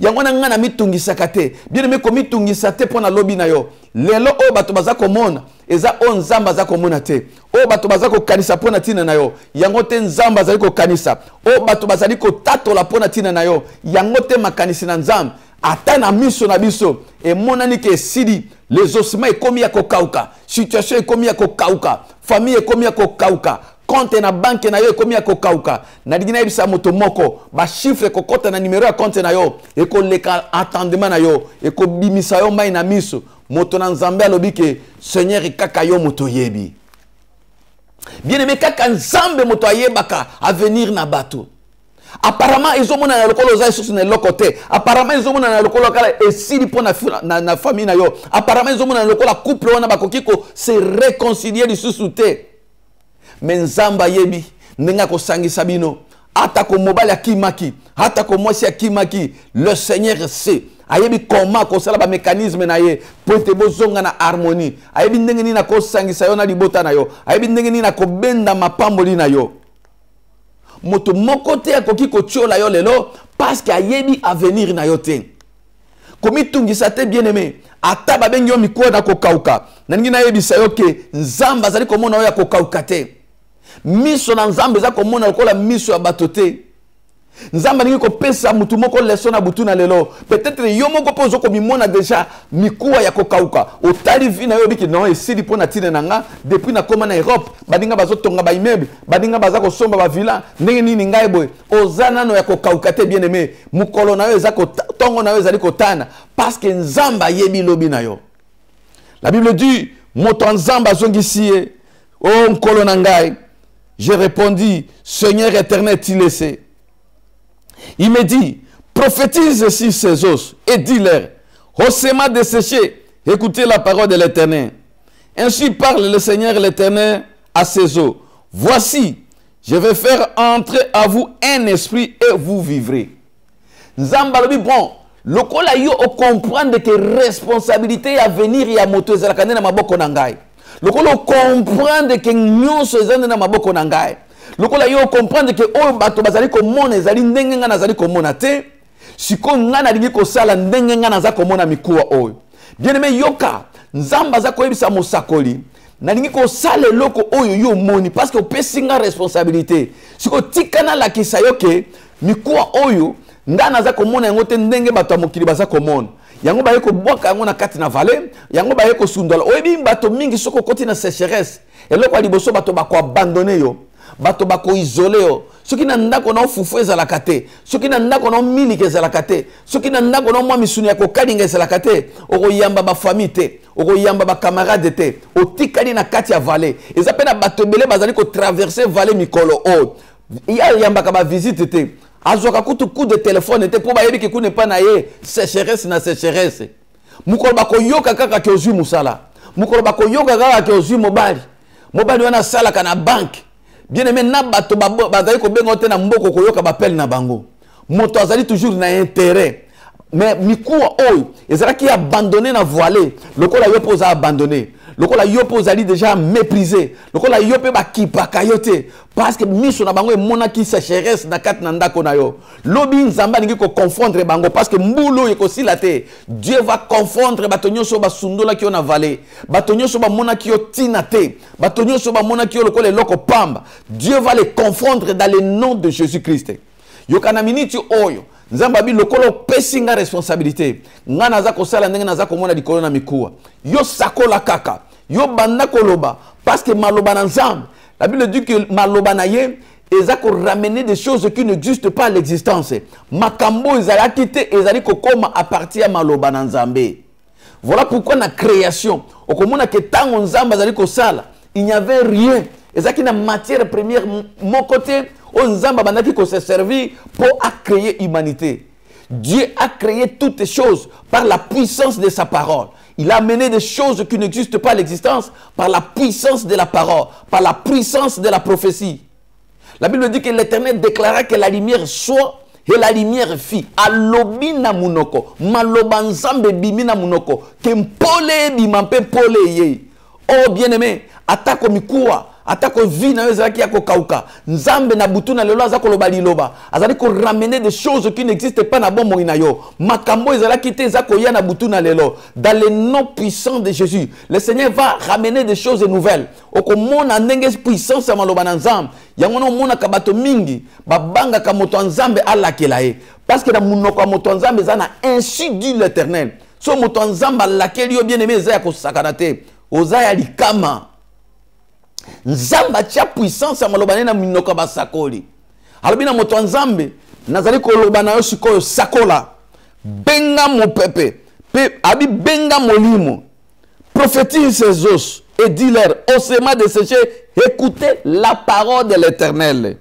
Yango na ngana mitungisaka te. Bien aimé ko mitungisa te pona lobi na yo. Lelo o bato baza komona. Eza o Nzamba za komona te. O bato baza ko kanisa pona tina na yo. Yango te Nzamba za ko kanisa. O bato bazali ko tatola pona tina na yo. Yango te makanisi na Nzamba. Ata na miso na biso. E monani ke sidi. Les ossements ekomi ya kokauka. Situation ekomi ya kokauka. Famille ekomi ya kokauka. Compte na banque na yo ekomi ya kokauka. Na digina yebisa moto moko. Ba chiffre kokota na numéro ya compte na yo. Eko leka attendement na yo. Eko bimisa yo mai na miso. Moto na Nzambe alobi ke Seigneur kaka yo moto yebi. Bien aimé kaka Nzambe moto ayebaka avenir na bato. Apparemment ils ont mona na lokolo za sur na lokote. Apparemment ils ont mona na lokolo kala esili po na famille na yo. Apparemment ils ont mona na lokolo couple wana bakoki ko se réconcilier lisusu te. Mais Nzamba yebi ndenga ko sangisa bino. Ata ko mobali akimaki, ata ko mwasi akimaki, le Seigneur sait. Ayebi comment ko sala ba mécanisme na ye pour te bozonga na harmonie. Ayebi ndenge ni na ko sangisa yo na libota na yo. Ayebi ndenge ni na ko benda mapamboli na yo. Moto moko te akoki ko tchola yo lelo parce que ayebi avenir na yo te. Komi tungisa te bien aimé. Ata ba bengi yo miko na ko kauka. Nangi na yebisa yo ke Nzamba zali komona yo ya ko kauka te. Miso na Nzambe za komona lokola miso ya bato te. Nzamba ningi ko pesa mutu moko leso na butu na lelo. Peut-être yo moko pozo ko mimona déjà mikuwa ya kokauka. Otali vi na yo biki non esili pona tine nanga depuis na koma na Europe. Badinga bazo tonga ba immeuble, badinga baza ko somba ba villa, ndenge nini ngai boy. Ozana no ya kokauka te bien aimé. Mukolo na yo ezako tongo na yo ezali kotana parce que nzamba yebi lobi na yo. La Bible dit moto nzamba zongisi oh mukolo na ngai. Je répondis, Seigneur éternel, tu le sais. Il me dit, prophétise sur ces os et dis-leur, haussez-moi desséché, écoutez la parole de l'Éternel. Ainsi parle le Seigneur l'Éternel à ces os. Voici, je vais faire entrer à vous un esprit et vous vivrez. Nzambalobi bon, lokola yo o comprendre que responsabilité à venir ya moto ezalakane na maboko na ngai. Lokola comprendre que nyonso ezande na maboko na ngai. Lokola yo comprendre que oyo bato bazali komona ezali ndenge nga nazali komona te. Siko nga nalingi kosala ndenge nga naza komona mikuwa oyo. Bien aimé yoka, nzamba za koyebisa mosakoli. Nalingi kosala eloko oyo yo moni parce que opesi nga responsabilité. Siko tikana la kisa yoke mikuwa oyo nga naza komona yango te ndenge bato mokili baza komona. Yango ba yeko boka yango na kati na vallée, yango ba yeko sundola. Oyebi bato mingi soko koti na sécheresse. Eloko liboso bato bako abandonner yo. Bato bako isolé yo. Soki na ndako na fufu ezalaka te. Soki na ndako na miliki ezalaka te. Soki na ndako na mwa misuni ya kokalinga ezalaka te. Oko yamba ba famille te. Oko yamba ba camarade te. Otikali na kati ya vallée. Eza pe na bato belé bazali ko traverser vallée mikolo o. Ya yamba ka ba visite te. Azoka kutu coup de téléphone te po ba yebi ke ku ne pa na ye sécheresse na sécheresse. Mukolo bako yoka kaka ke ozwi musala. Mukolo bako yoka kaka ke ozwi mobali. Mobali wana sala kana banque. Bien aimé na bato bazali ko benga te na mboko ko yoka bapel na bango. Moto azali toujours na intérêt. Mais mikuwa oyo ezalaki abandonné na voilé. Lokola yo poza abandonné. Lokola yo pozali déjà méprisé. Lokola yo pe bakipaka yo te parce que miso na bango e monaki sécheresse na kat na ndako na yo. Lobi nzamba ningi ko confondre bango parce que mbulo e ko sila te. Dieu va confondre batonyo so ba sundola ki yo na vallée. Batonyo so ba monaki yo tina te. Batonyo so ba monaki yo lokola loko pamba. Dieu va les confondre dans le nom de Jésus-Christ. Yo kana miniti oyo nzamba bi lokolo pesi nga responsabilité nga naza kosala ndenge naza komona likolo na mikuwa yo sakola kaka yo banda koloba parce que maloba na nzambe la Bible dit que maloba na ye eza ko ramener des choses qui n'existent pas à l'existence makambo ezala kite ezali kokoma à partir ya maloba na nzambe. Voilà pourquoi na création okomona ke tango nzamba ezali kosala il n'y avait rien ezaki na matière première mon côté. Nzamba bandaki ko se servir pour créer l'humanité. Dieu a créé toutes les choses par la puissance de sa parole. Il a amené des choses qui n'existent pas à l'existence par la puissance de la parole, par la puissance de la prophétie. La Bible dit que l'Éternel déclara que la lumière soit et la lumière fit. Alobi na munoko, maloba nzambe bimi na munoko, kempole bimampe pole ye. Oh bien-aimé, atako mikuwa. Atako vi na ezaki ya kokauka nzambe na butu na lelo azako loba liloba azali ko ramener des choses qui n'existent pas na bombo ina yo makambo ezalaki te ezako ya na butu na lelo dans le nom puissant de Jésus. Le Seigneur va ramener des choses nouvelles okomona ndenge puissance ya maloba na nzambe yango no mona ka bato mingi babanga ka moto nzambe alakela ye parce que na munoko ya moto nzambe za na ainsi dit l'Éternel so moto nzambe alakeli yo bien aimé za ya kosakana te ozaya likama. Nzamba tia puissance ya maloba na minoko basakoli. Alobi na moto nzambe nazali koloba na yo sikoyo sakola. Benga mo pepe. Pe abi benga molimo. Prophétise ces os et dis-leur osema de sécher écoutez la parole de l'Éternel.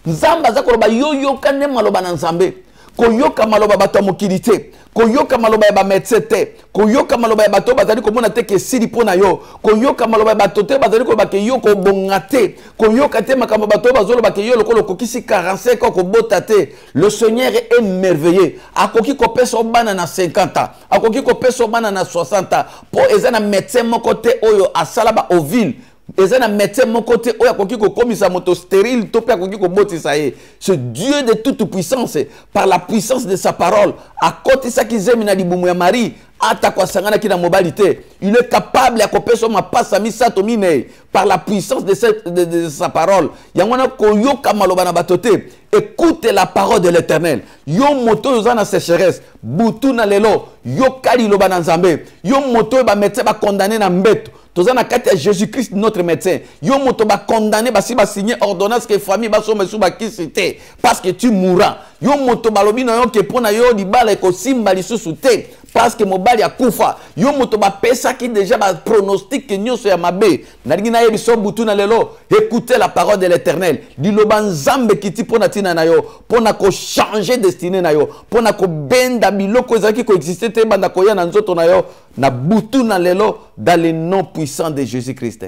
Nzamba za koloba yo kane maloba na nzambe. Koyoka maloba bato mokili te koyoka maloba ya ba médecin te koyoka maloba ya bato bazali komona te ke sili pona yo koyoka maloba ya bato te bazali ko ba ke yo ko bonga te koyoka te makambo bato bazolo ba ke yo lokolo kokisi 45 ko bota te. Le Seigneur est merveilleux akoki ko pesa bana na 50 ans akoki ko pesa bana na 60 ans po ezana médecin moko te oyo asala ba au ville eza na médecin mon côté oya koki ko komisa moto stérile to pe koki ko botisa ye. Ce Dieu de toute puissance par la puissance de sa parole à côté ça qui zemi na libumu ya Marie ata kwa sangana ki na modalité, il est capable ya kopesa ma passa misato mine par la puissance de sa parole. Yangona ko yoka maloba na batote. Écoute la parole de l'Éternel. Yo moto za na sécheresse, butu na lelo, yo kali loba na Nzambe. Yo moto ba médecin ba condamné na mbeto. Toza na kati ya Jésus-Christ notre médecin. Yo moto ba condamné ba si ba signer ordonnance que famille ba so mesu ba kisite parce que tu mourras. Yo moto ba lobi na yo ke pona yo di bala ko simba lisusu te parce que mobali akufa. Yo moto ba pesa ki déjà ba pronostic que nyoso ya mabe. Na ngina yebi so butu na lelo. Écoutez la parole de l'Éternel. Di loba Nzambe kiti pona tina na yo, pona ko changer destinée na yo, pona ko benda biloko ezaki ko exister te banda ko ya na nzoto na yo na butu na lelo dans le nom puissant de Jésus-Christ.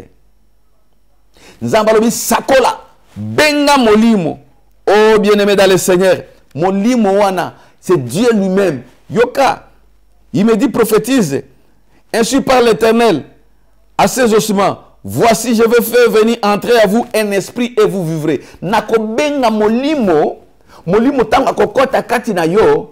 Nzamba lobi sakola benga molimo. Oh bien-aimé dans le Seigneur, molimo wana, c'est Dieu lui-même. Yoka, il me dit prophétise. Ainsi par l'Éternel à ces ossements. Voici, je vais faire venir entrer à vous un esprit et vous vivrez. Nako benga molimo, molimo tanga kokota kati na yo.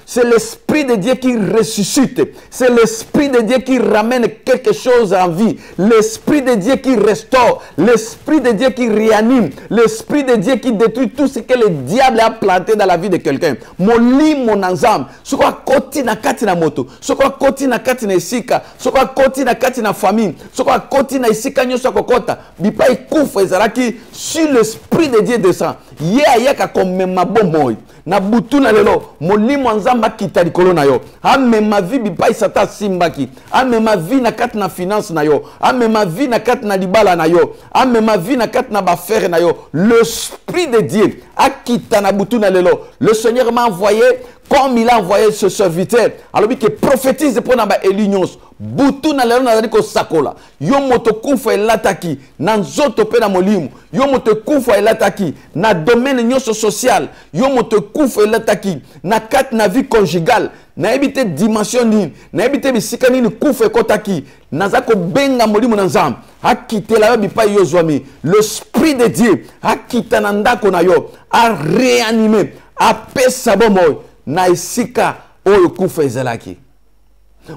C'est l'Esprit de Dieu qui ressuscite. C'est l'Esprit de Dieu qui ramène quelque chose en vie. L'Esprit de Dieu qui restaure. L'Esprit de Dieu qui réanime. L'Esprit de Dieu qui détruit tout ce que le diable a planté dans la vie de quelqu'un. Moli mon ensemble. Ce qu'on koti na kati na moto. Ce qu'on koti na kati na isika. Ce qu'on koti na kati na famille. Ce qu'on koti na isika nyoso kokota. Bipa ikufa ezalaki sur l'Esprit de Dieu descend. Ye ayaka comme ma bomboy. Na butu na lelo molimo nzamba kita likolo na yo ame ma vie bipai sata simbaki ame ma vie na kati na finance na yo ame ma vie na kati na libala na yo ame ma vie na kati na bafere na yo. L'Esprit de Dieu a kita na butu na lelo. Le Seigneur m'a envoyé comme il a envoyé ce serviteur alors que prophétise pour na ba elignons butu na lelo na ko sakola yo moto kufa elataki na nzoto pe na molimo yo moto kufa elataki na domaine nyonso social yo moto kufa elataki na kati na vie conjugale na ebite dimension nini na ebite bisika nini kufa ekotaki naza ko benga molimo na Nzambe akitela yo bipa yo zwami. L'Esprit de Dieu akita na ndako na yo a réanimer a pesa bomo na isika oyo kufa ezalaki.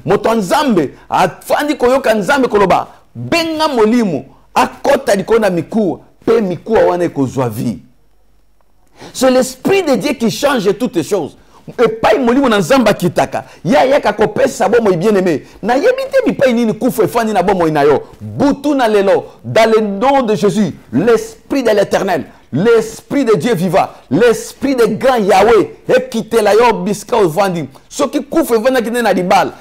Moto Nzambe afandi koyoka Nzambe koloba benga molimo akota likona mikua pe mikua wana ekozwa vie. C'est l'Esprit de Dieu qui change toutes les choses. Et pas molimo na Nzamba kitaka ya yaka kopesa bomo bien-aimé na yebite bipai nini kufa fandi na bomo inayo butu na lelo dans le nom de Jésus. L'Esprit de l'Éternel, l'Esprit de Dieu vivant, l'Esprit de grand Yahweh et quitte la yo biska ovandi ce qui kufa vana kine na libal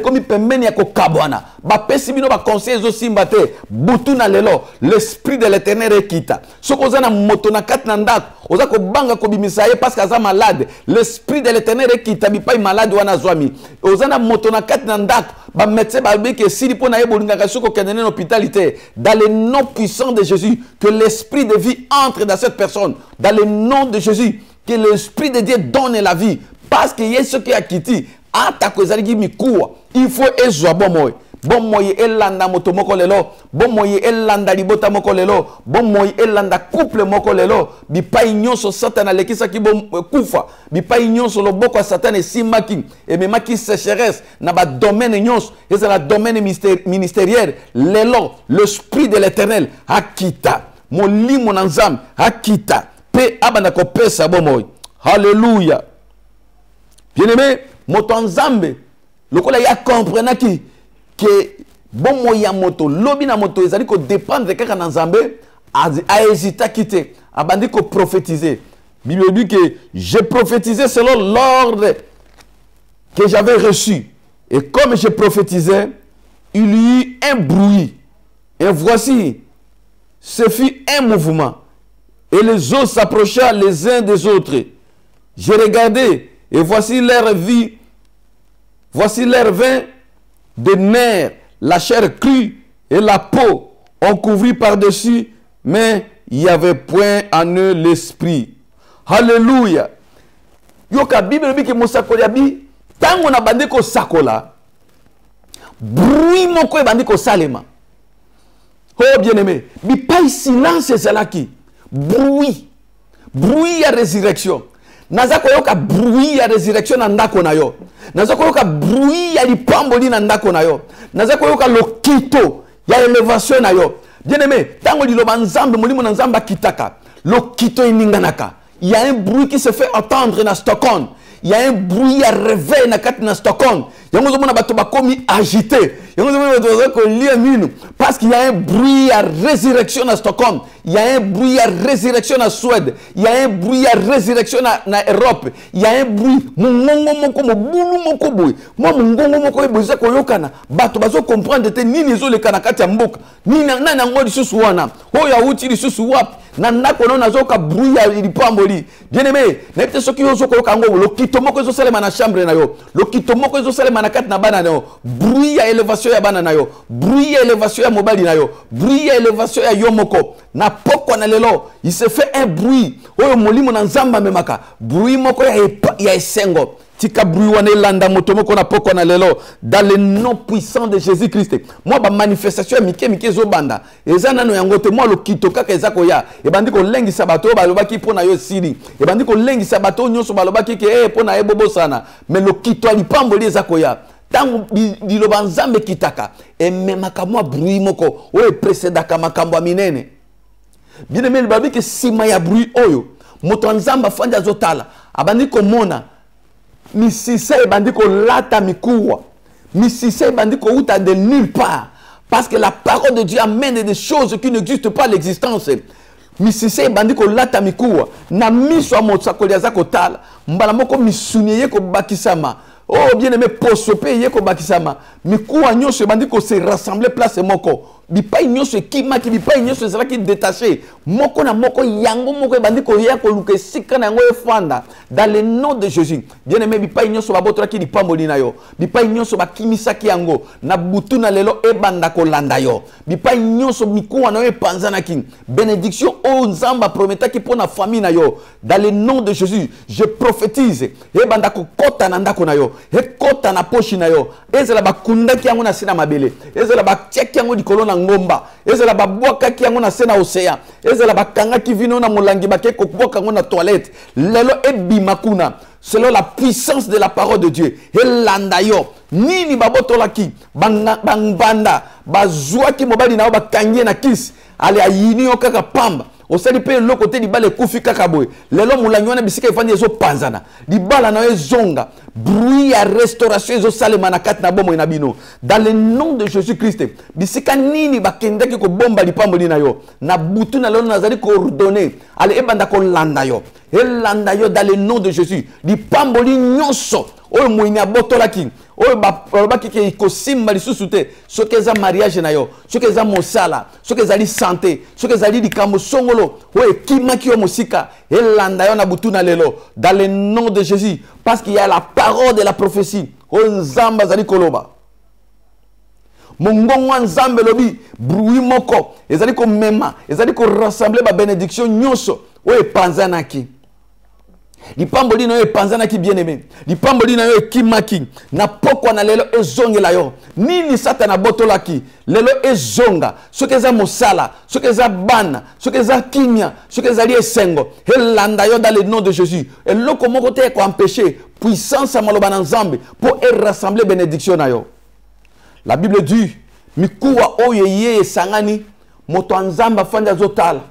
komi pembeni ya kokabwana ba pesi bino ba conseil zo simbate butu na lelo. L'Esprit de l'Éternel ekita soko zana moto na kati na ndako oza ko banga ko bimisa ye parce que aza malade. L'Esprit de l'Éternel ekita bipai malade wana zwami ozana moto na kati na ndako ba médecin ba beke sili pona ye bolingaka soko kendene na hôpitalité dans le nom puissant de Jésus. Que l'Esprit de vie entre dans cette personne dans le nom de Jésus. Que l'Esprit de Dieu donne la vie parce que y a ce qui a quitté ata ko ezalaki mikuwa il faut ezwa bomoy bomoy elanda moto moko lelo bomoy elanda libota moko lelo bomoy elanda couple moko lelo bipai nyonso satana lekisa ki bom kufa bipai nyonso loboko satana simaki et memaki sécheresse na ba domaine nyonso et c'est la domaine ministériel lelo. L'Esprit de l'Éternel akita molimo na Nzambe akita pe abana ko pesa bomoy. Alléluia. Bien-aimé, moto Nzambe lokola ya comprendre que bon moya moto lobi na moto ezali ko dépendre kaka na Nzambe a hésité quitter abandi ko prophétiser. Bible dit que j'ai prophétisé selon l'ordre que j'avais reçu et comme je prophétisais il y eut un bruit et voici ce fut un mouvement et les eaux s'approchaient les uns des autres. J'ai regardé et voici leur vie, voici leur vin de nerfs, la chair crue et la peau ont couvert par-dessus, mais il n'y avait point en eux l'esprit. Alléluia. Yoka Bible dit que Moussakoli bi tango na bandi ko sakola bruit moko bandi ko salema Oh bien-aimé, bipai silence ezalaki. Bruit. Bruit ya résurrection. Naza koyoka bruit ya résurrection na ndako na yo. Naza koyoka bruit ya lipamboli na ndako na yo. Naza koyoka lokito ya élévation na yo. Bien-aimé, tango liloba nzambe molimo na nzamba kitaka. Lokito ininganaka. Il y a un bruit qui se fait entendre na Stockholm. Il y a un bruit à réveil na Stockholm. Il y a un bruit agité. Parce qu'il y a un bruit à résurrection à Stockholm. Il y a un bruit à résurrection à Suède. Il y a un bruit à résurrection en Europe. Il y a un bruit. Bien aimé, n'était ce qui est au Congo, le kitomoko zo salema na chambre na yo, le kitomoko zo salema na kat na banana yo, bruit ya élévation ya banana yo, bruit ya élévation ya mobali na yo, bruit ya élévation ya yomoko, na poko na lelo, il se fait un bruit, oyo molimo na nzamba memaka, bruit moko ya esengo. Tika bruit landa motomoko na poko na lelo dans le nom puissant de Jésus-Christ. Moi ba manifestation mike zo banda. Eza nano yango te moi lo kitoka ka eza ko ya. E bandi ko lengi sabato balobaki pona yo siri. E bandi ko lengi sabato nyonso balobaki ke pona ebobo sana. Mais lo kito ali pamboli eza ko ya. Tango diloba nzambe kitaka e memaka moi bruit moko o e précédaka makambo minene. Bien aimé babi ke sima ya bruit oyo. Moto nzamba fanja zotala. Abandi ko mona misisa ebandi ko lata mikuwa. Misisa ebandi ko uta de nulle part. Parce que la parole de Dieu amène des choses qui n'existent pas l'existence. Misisa ebandi ko lata mikuwa. Na miso amosakoli azako tala. Mbala moko misunye ko bakisama. Oh bien aimé posope ye ko bakisama. Mikuwa nyonso ebandi ko se rassembler place moko. Bipai nyonso kima ki bipai nyonso ezala ki détaché. Moko na moko yango moko ebandi ko ya ko luke sika na yango efanda. Dans le nom de Jésus. Bien aimé bipai nyonso babotola ki lipamboli na yo. Bipai nyonso bakimisa ki yango na butu na lelo ebanda ko landa yo. Bipai nyonso mikuwa na yo epanzana ki. Bénédiction o nzamba prometa ki pona famille na yo. Dans le nom de Jésus, je prophétise ebanda ko kota na ndako na yo. E kota na poshi na yo. Ezela bakunda ki yango na sina mabele. Ezela bakcheki yango dikolo na ngomba. Ezela babwaka ki yango na sena osea. Ezela bakanga ki vino na molangi bake ko bwaka yango na toilette. Lelo ebimakuna. Selon la puissance de la parole de Dieu. Elanda yo. Nini babotola ki bangbanda bazwa ki mobali na bakangie na kis. Ale ayini yo kaka pamba. Osali pe lo côté di bale kufi kaka boy. Lelo mulangi wana bisika ifandi ezo panzana. Di bala na ezonga. Bruit ya restauration ezo salema na kat na bomo ina bino. Dans le nom de Jésus-Christ. Bisika nini bakendaki ko bomba lipamboli na yo. Na butu na lelo nazali ko ordonner. Ale ebanda ko landa yo. Elanda yo dans le nom de Jésus. Lipamboli nyonso. Oyo moina botolaki. Oyo balobaki ke ikosimba lisusu te. Soki eza mariage na yo, soki eza mosala, soki ezali santé, soki ezali likambo songolo, oyo ekimaki yo mosika, elanda yo na butu na lelo dans le nom de Jésus, parce qu'il y a la parole de la prophétie. Oyo nzamba azali koloba. Mongongo nzambe lobi bruit moko, ezali ko mema, ezali ko rassembler ba bénédiction nyonso, oyo epanzanaki. Lipamboli na yo epanzana ki bien aimé. Lipamboli na yo ekimaki. Na pokwa na lelo ezongela yo. Nini satana botola ki. Lelo ezonga. Soki eza mosala. Soki eza bana. Soki eza kimia. Soki eza li esengo. Elanda yo dans le nom de Jésus. Et loko moko te ko empêcher. Puissance à maloba na nzambe. Pour rassembler bénédiction na yo. La Bible dit. Mikuwa oye ye sangani. Moto nzamba fanda zotala.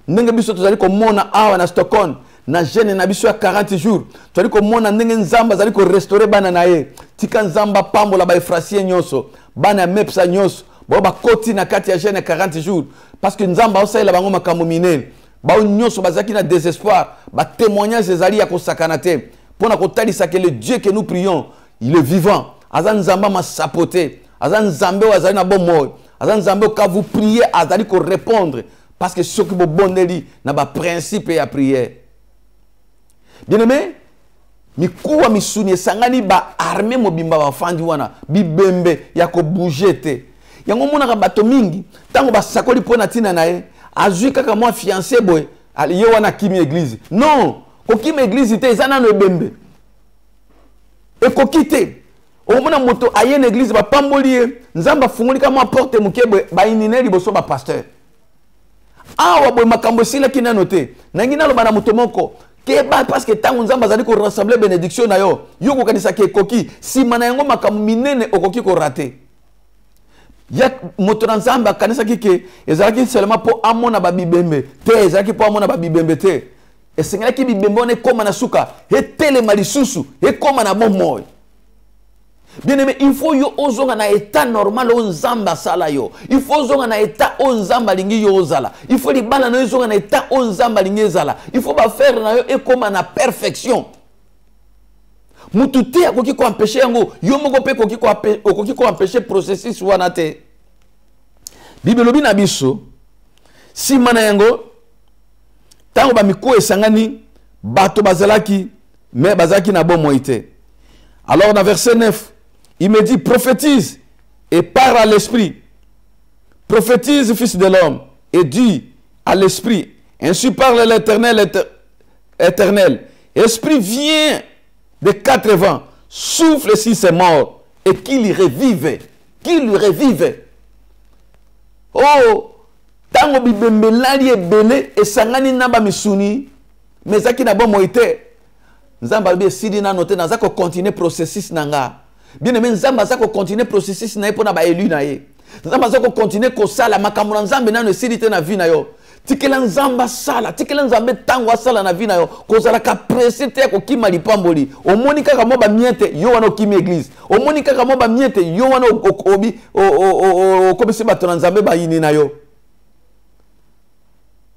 Ndenge biso tozali ko mona awa na Stockholm. Na jeune na biso ya 40 jours tu ali ko mona ndenge nzamba zali ko restaurer bana na ye tika nzamba pambola ba efrasie nyonso bana mepsa nyonso bo ba koti na kati ya jeune 40 jours parce que nzamba osaila bango makambo minene ba nyonso bazaki na désespoir ba témoignage ezali ya kosakana te pona kotalisa que le Dieu que nous prions il est vivant azan nzamba ma sapoter azan nzambe azali na bomo azan nzambe ka vous prier azali ko répondre parce que ce qui bo bondeli na ba principe ya prière. Bien-aimé, mikuwa misuni sangani ba armée mobimba ba fandi wana bibembe ya ko bouger te. Yango mona ka bato mingi tango ba sakoli pona tina nae azui kaka moi fiancé boy ali ye wana kimi église. Non, ko kimi église te ezana no bembe. E ko kite. au mona moto aye na église ba pamboli nzamba fungoli kama porte mukebe ba inine liboso ba pasteur awa boy makambo sila kina noté nangina lo bana moto moko keba parce que tango nzamba zali ko rassembler bénédiction na yo ko kanisa ke koki si mana yango makambo minene okoki ko rater ya moto na nzamba kanisa kike ezalaki seulement pour amona ba bibembe te ezalaki pour amona ba bibembe te esengela ki bibembe one koma na suka etele malisusu ekoma na bomoi. Bien aimé, il faut yo ozonga na état normal o nzamba sala yo. Il faut ozonga na état o nzamba lingi yo ozala. Il faut libala na ozonga na état o nzamba lingi ezala. Il faut ba faire na yo ekoma na perfection. Mututé akoki ko empêcher yango, yo moko pe koki ko empêcher processus wana te. Bible lobi na biso si mana yango tango ba miko esangani bato bazalaki mais bazalaki na bon moité. Alors dans verset 9, il me dit prophétise et parle à l'esprit. Prophétise, fils de l'homme, et dis à l'esprit. Ainsi parle l'Éternel, éternel. Esprit, viens des quatre vents, souffle si c'est mort, et qu'il y revive. Qu'il y revive. Oh, tango bibembelali ebele et sangani naba misuni, mais ça qui n'a pas moité. Nzamba bi sidi na noté na zako continuer processus nanga. Bien aimé nzamba zako continuer processus na epona ba élu na ye. Nzamba zako continuer ko sala makambo nzambe na no sidi te na vie na yo. Tikela nzamba sala, tikela nzambe tango sala na vie na yo. Ko sala ka presite ko kima lipamboli. Omoni kaka mo ba miete yo wana okimi église. Omoni kaka mo ba miete yo wana okobi komisi bato na nzambe ba yini na yo.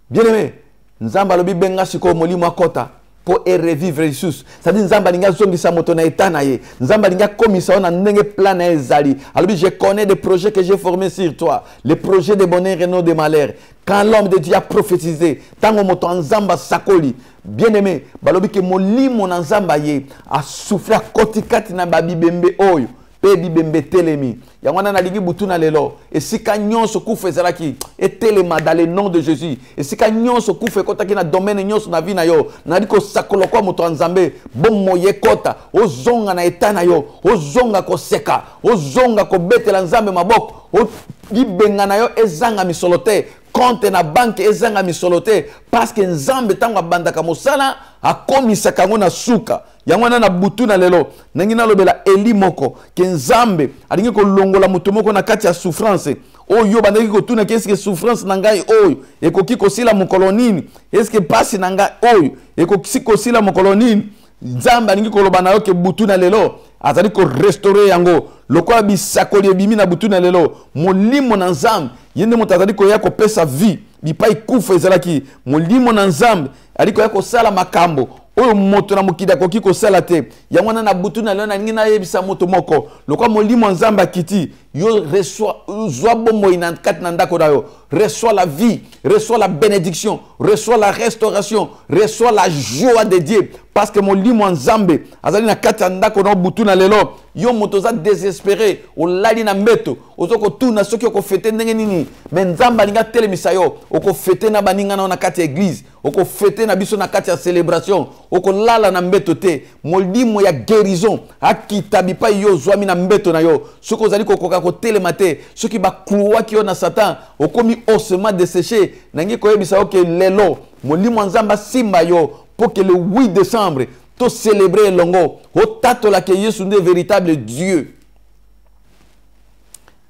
Bien aimé, nzamba lobi benga siko molimo akota. Pour revivre Jesus. C'est-à-dire nzamba linga zongisa moto na état na ye. Nzamba linga komisa ona ndenge plan na ezali. Alors je connais des projets que j'ai formés sur toi, les projets de bonheur et non de malheur. Quand l'homme de Dieu a prophétisé, tango moto nzamba sakoli, bien-aimé, balobi ke molimo na nzamba ye a soufflé a kotikati na babibembe oyo. Bibembe telemi. Yangwana na ligi butuna lelo. Et si ka nyonso kufe zalaki etelema dans le nom de Jésus. Et si ka nyonso kufe kota ki na domaine nyonso na vie na yo. Na liko sakolo kwa moto nzambe bom moye kota. Ozonga na eta na yo. Ozonga ko seka. Ozonga ko betela nzambe maboko. O libenga na yo ezanga misolote. Compte na banque ezanga misolote. Parce que nzambe tango bandaka mosala akomisa kango na suka. Yangwana na butuna lelo nangina lobela eli moko ke nzambe alingi ko longola mutu moko na kati ya souffrance oyo bandaki ko tuna qu'est-ce que souffrance na ngai oyo ekoki ko sila mokolo nini est-ce que pasi na ngai oyo ekoki ko sila mokolo nini nzambe alingi ko loba na yo ke butuna lelo azali ko restaurer yango lokola bisakoli ebimi na butuna lelo molimo na nzambe yende moto azali ko ya ko pesa vie bipai kufa ezalaki molimo na nzambe aliko ya ko sala makambo oyo moto na mokida koki ko sala te yangwana na butu na leo na ngina yebisa moto moko lokwa molimo nzamba kiti yo reçoit zwa bombo ina kat na ndako dayo reçoit la vie reçoit la bénédiction reçoit la restauration reçoit la joie de Dieu parce que molimo nzambe azali na kat na ndako na butu na lelo yo moto za désespéré olali na mbeto ozoko tuna soki oko fete ndenge nini mais nzamba linga telemisa yo oko fete na baninga na kati église oko fete na biso na kati ya célébration oko lala na mbeto te molimo ya guérison akita bipa yo zwami na mbeto na yo soko ozali kokoka ko telema te soki ba kluwaki yo na satan okomi osement desséché nangi koyebisa oke lelo molimo nzamba simba yo pour que le 8 décembre to célébrer longo au tato la que Yesu est véritable Dieu.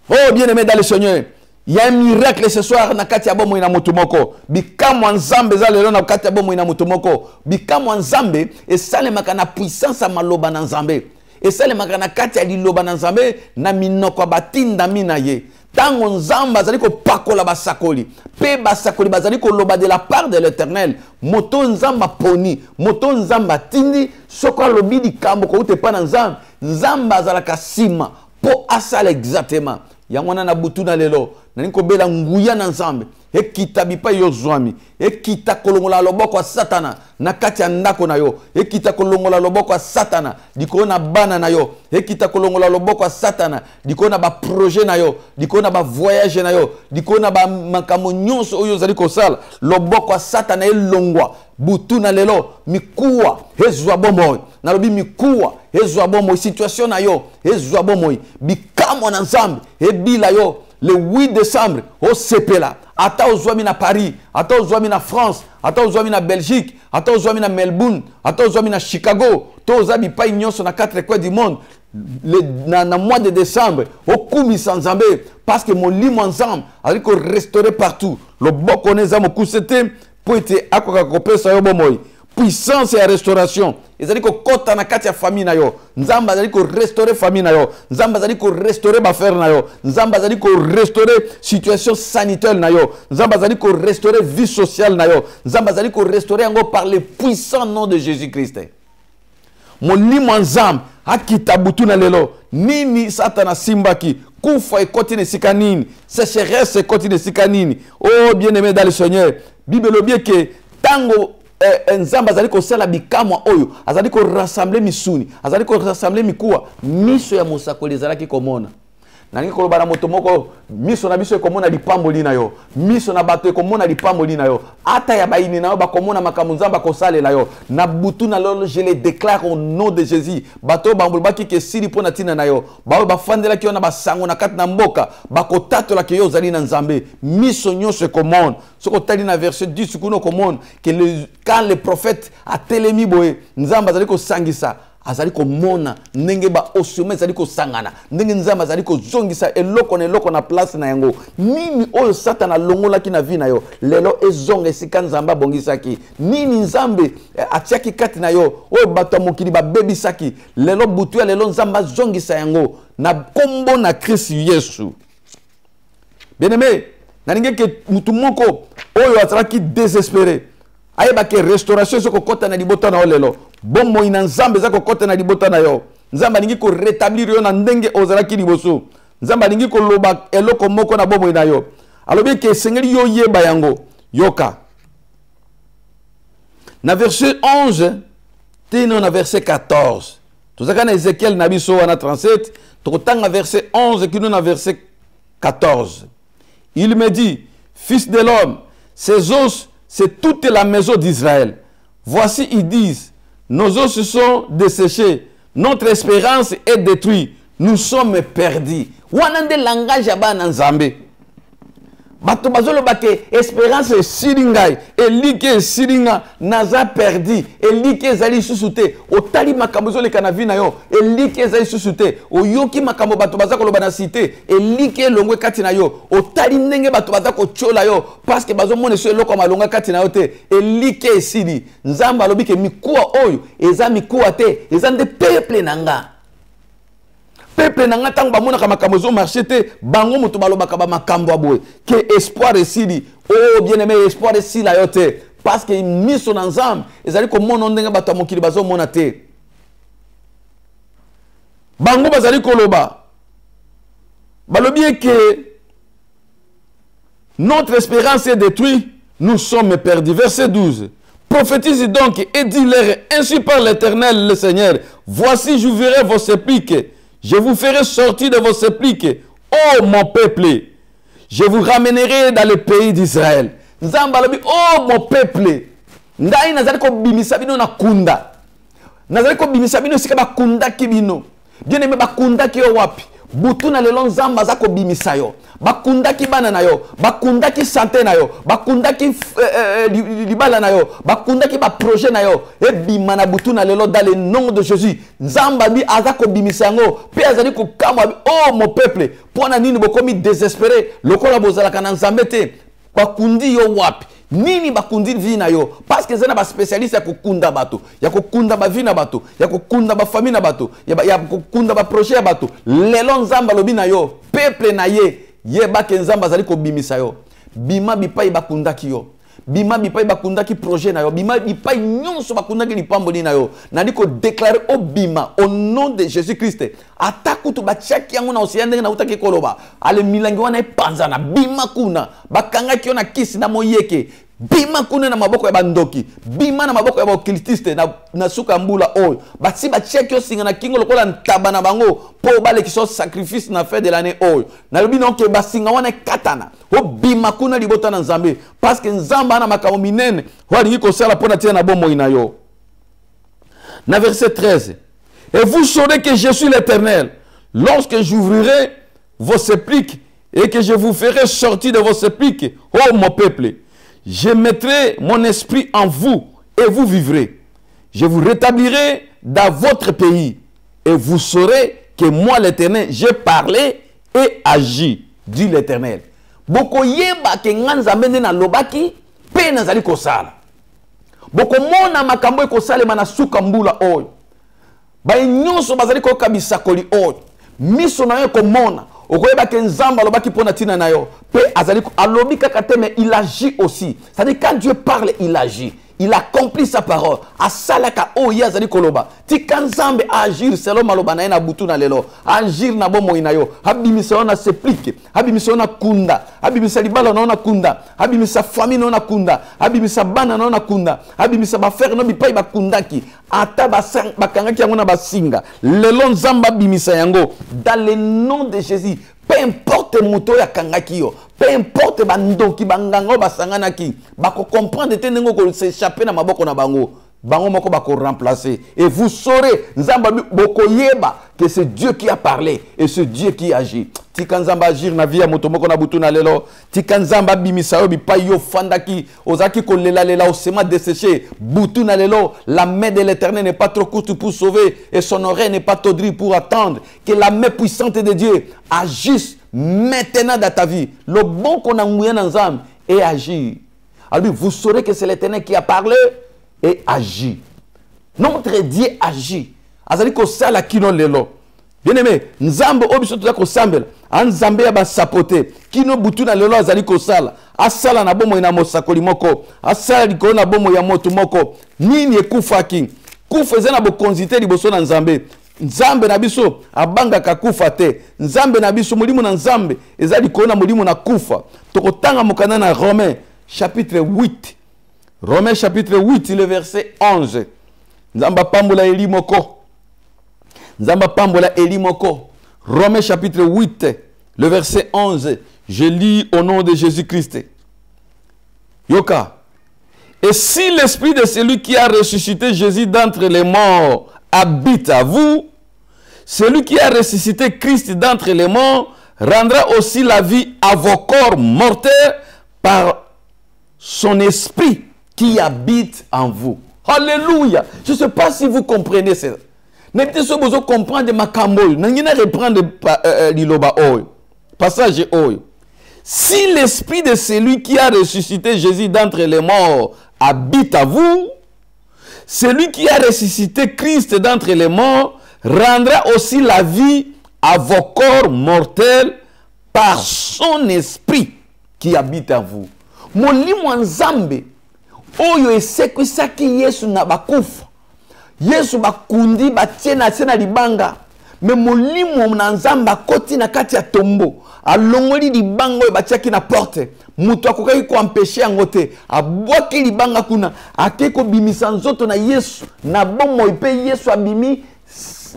Oh bien-aimé dans le Seigneur, il y a un miracle ce soir na kati ya bomo ina mutumoko. Bikamo nzambe za lelo na kati ya bomo ina mutumoko. Bikamo nzambe esalemaka na puissance ya maloba na nzambe. Esalemaka na kati ya liloba na nzambe na minoko batinda mina ye. Tango nzamba zali ko pakola basakoli pe basakoli bazali ko loba de la part de l'Éternel moto nzamba poni moto nzamba tindi soko lobi di kambo ko utepa na nzamba nzamba zalaka sima po asala exactement yangwana na butuna lelo nani ko bela nguya na nzambe ekita bipa yo zwami ekita kolongola loboko satana na kati ya ndako na yo ekita kolongola loboko satana dikona bana na yo ekita kolongola loboko satana dikona ba projet na yo dikona ba voyage na yo dikona ba makamo nyonso oyo zali ko sala loboko satana elongwa butuna lelo mikuwa ezwa bomoi nalobi mikuwa ezwa bomoi situation na yo ezwa bomoi bikamo na nzambe ebila yo le 8 décembre au sepela ata ozwami na Paris ata ozwami na France ata ozwami na Belgique ata ozwami na Melbourne ata ozwami na Chicago to ozabi pa nyonso na 4 coins du monde na mois de décembre okumisa nzambe parce que molimo nzambe ali ko restaurer partout le boko neza mokusete po ete akoka kopesa yo bomoi puissance et restauration ezali ko kota na kati ya famille na yo nzamba azali ko restaurer famille na yo nzamba azali ko restaurer ba frère na yo nzamba azali ko restaurer situation sanitaire na yo nzamba azali ko restaurer vie sociale na yo nzamba azali ko restaurer yango par le puissant nom de Jésus-Christ. Molimo nzambe akita butu na lelo nini satana simbaki kufa ekoti na sika nini sécheresse ekoti na sika nini. Oh bien-aimé dans le Seigneur, Bible lobie que tango nzamba azali ko sala bikamwa oyo azali ko rassembler misuni azali ko rassembler mikuwa miso ya mosakoli ezalaki komona nangi koloba na moto moko miso na biso ekomona lipamboli na yo miso na bato ekomona lipamboli na yo ata ya baini na yo bakomona makambo nzamba kosalela yo na butu na lolo je le déclare au nom de Jésus bato bambolobaki ke sili pona tina na yo bawe bafandelaki yo na basango na kati na mboka bakotatolaki yo ozali na nzambe miso nyonso ekomona soko tali na verset 10 kuno komona que quand le prophète a telemi boye nzamba azali kosangisa azali ko mona ndenge ba osome azali ko sangana ndenge nzamba azali ko zongisa eloko na place na yango nini oyo satana longola ki na vie na yo lelo ezonga esika nzamba bongisaki nini nzambe atiaki kati na yo oyo bato mokili ba bebisaki lelo butu ya lelo nzamba zongisa yango na kombo na Christ Yesu. Bien-aimé, nalinge ke mutu moko oyo azalaki désespéré ayeba ke restauration soko kota na libota na olelo bombo ina nzambe za kokota na libota na yo nzamba lingi ko rétablir yo na ndenge ozalaki liboso nzamba lingi ko loba eloko moko na bombo ina yo alobi ke sengeli yo yeba yango yoka na verset 11 tino na verset 14 tozaka na Ezekiel na biso wana 37 tokotanga verset 11 kino na verset 14 il me dit fils de l'homme ces os c'est toute la maison d'Israël. Voici, ils disent, nos os se sont desséchés, notre espérance est détruite, nous sommes perdus. Wanande langage aba na nzambe. Bato bazolo bake espérance siringai, elike siringa naza perdu, elike zali susute, otali makambo zole kanavi na yo, elike zali susute, oyoki makambo bato bazako loba na cité, elike longwe kati na yo, otali ndenge bato bazako chola yo, parce que bazo mone so eloko malonga kati na yo te, elike esili, nzamba lobi ke mikuwa oyo, eza mikuwa te, eza nde peuple nanga. Peuple nanga tango bamona ka makambo zo marché te bango mutu balobaka ba makambo aboye que espoir esili oh bien-aimé espoir esila yo te parce que miso na nzambe ezali ko mona ndenge bato mokili bazo mona te bango bazali koloba balobi que notre espérance est détruite nous sommes perdus verset 12 prophétise donc et dis-leur ainsi par l'Éternel le Seigneur voici j'ouvrirai vos sépulcres. Je vous ferai sortir de vos sépulcres, ô mon peuple. Je vous ramènerai dans le pays d'Israël. Nzambalobi, ô mon peuple. Ngai nazali ko bimisa bino na kunda. Nazali ko bimisa bino sika ba kunda kibino. Bien aimé ba kunda ki yo wapi. Butu na lelo nzamba za ko bimisa yo. Bakunda ki bana na yo, bakunda ki santé na yo, bakunda ki libala na yo, bakunda ki ba projet na yo. E bima na butu na lelo dans le nom de Jésus. Nzamba bi azako bimisango, pe azali ko kamwa bi oh mon peuple, pona nini bokomi désespéré, lokola bozala kana nzambete, bakundi yo wapi. Nini bakundi vi na yo parce que zana ba spécialiste ya kokunda bato ya kokunda ba vi na bato ya kokunda ba famille na bato ya kokunda ba projet ya bato lelo nzamba lobi na yo peuple na ye yeba ke nzamba zali ko bimisa yo bima bipai bakundaki yo bima bipai bakundaki projet na yo bima bipai nyonso bakundaki lipamboli na yo nali ko déclarer au bima au nom de Jésus-Christ atakutu bachaki yango na osiyande na utaki koloba ale milangi wana epanzana bima kuna bakangaki yo na kisi na moyeke bima kuna na maboko ya bandoki, bima na maboko ya baokiltiste na suka mbula oyo bati batie kyo singa na kingo lokola ntaba na bango po bale kiso sacrifice na fin de l'année oyo na lobi nonke basinga wana katana o bima kuna libota na Nzambe parce que Nzamba ana makambo minene walingi kosala pona tia na bomoi na yo. Na verset 13, et vous saurez que je suis l'Éternel lorsque j'ouvrirai vos sépulcres et que je vous ferai sortir de vos sépulcres, ô mon peuple. Je mettrai mon esprit en vous et vous vivrez. Je vous rétablirai dans votre pays et vous saurez que moi l'Éternel, j'ai parlé et agi, dit l'Éternel. Boko yeba ke nganza mende na lobaki pe nazali kosala. Boko mona makambo kosala mana suka mbula oyo. Ba nyonso bazali ko kabisa koli oyo. Miso na yo komona okoyeba ke Nzamba lobaki pona tina na yo pe azali alobi kaka te mais il agit aussi. C'est-à-dire quand Dieu parle il agit. Il accomplit sa parole. Asalaka oyo azali koloba. Tika Nzambe agir selon maloba na na butu na lelo. Agir na bomo inayo. Habimisa na seplike. Habimisa na kunda. Habimisa libala na kunda. Habimisa famille na kunda. Habimisa bana na kunda. Habimisa ba frère no bipai ba kundaki. Ata bakangaki yango na basinga. Lelo Nzamba bimisa yango dans le nom de Jésus. Peu importe moto ya kangaki yo, peu importe bandoki bangango basanganaki, bako comprendre tenengo ko s'échapper na maboko na bango, bango moko bako remplacer et vous saurez Nzamba boko yeba que c'est Dieu qui a parlé et c'est Dieu qui agit. Tika Nzamba agir na via moto moko na butu na lelo, tika Nzamba bimisa yo bipa yo fandaki, ozaki ko lela osema desséché, butu na lelo, la main de l'Éternel n'est pas trop courte pour sauver et son oreille n'est pas tordue pour attendre que la main puissante de Dieu agisse maintenant dans ta vie. Le bon qu'on a mouillé dans Nzamba et agit. Alors vous saurez que c'est l'Éternel qui a parlé et agit. Notre Dieu agit. Azali ko sala kino lelo. Bien aimé, Nzambe obiso tuza ko sambela. Nzambe ya ba sapote. Kino butu na lelo azali ko sala. Asala na bomo ina mosakoli moko. Asala likolo na bomo ya moto moko. Nini ekufa king. Kufa zena bo konzite liboso na Nzambe. Nzambe na biso abanga kakufa te. Nzambe na biso mulimo na Nzambe ezali ko na mulimo na kufa. Tokotanga mokana na Romains chapitre 8. Romains chapitre 8 le verset 11. Nzamba pambola elimoko. Nzamba pambola elimoko. Romains chapitre 8 le verset 11. Je lis au nom de Jésus-Christ. Yoka. Et si l'esprit de celui qui a ressuscité Jésus d'entre les morts habite à vous, celui qui a ressuscité Christ d'entre les morts rendra aussi la vie à vos corps mortels par son esprit qui habite en vous. Alléluia. Je ne sais pas si vous comprenez ça. N'êtes-ce pas besoin de comprendre ma camboy. N'engina reprendre l'iloba oyo. Passage oyo. Si l'esprit de celui qui a ressuscité Jésus d'entre les morts habite à vous, celui qui a ressuscité Christ d'entre les morts rendra aussi la vie à vos corps mortels par son esprit qui habite en vous. Molimo Nzambe oyo esekwisaki Yesu na bakufa. Yesu bakundi batie na tena libanga. Me molimo na Nzamba koti na kati ya tombo. Alongoli libanga oyo batiaki na porte. Mutu akokaki ko empêcher yango te. Abwaki libanga kuna. Akeko bimisa nzoto na Yesu. Na bomo ipe Yesu abimi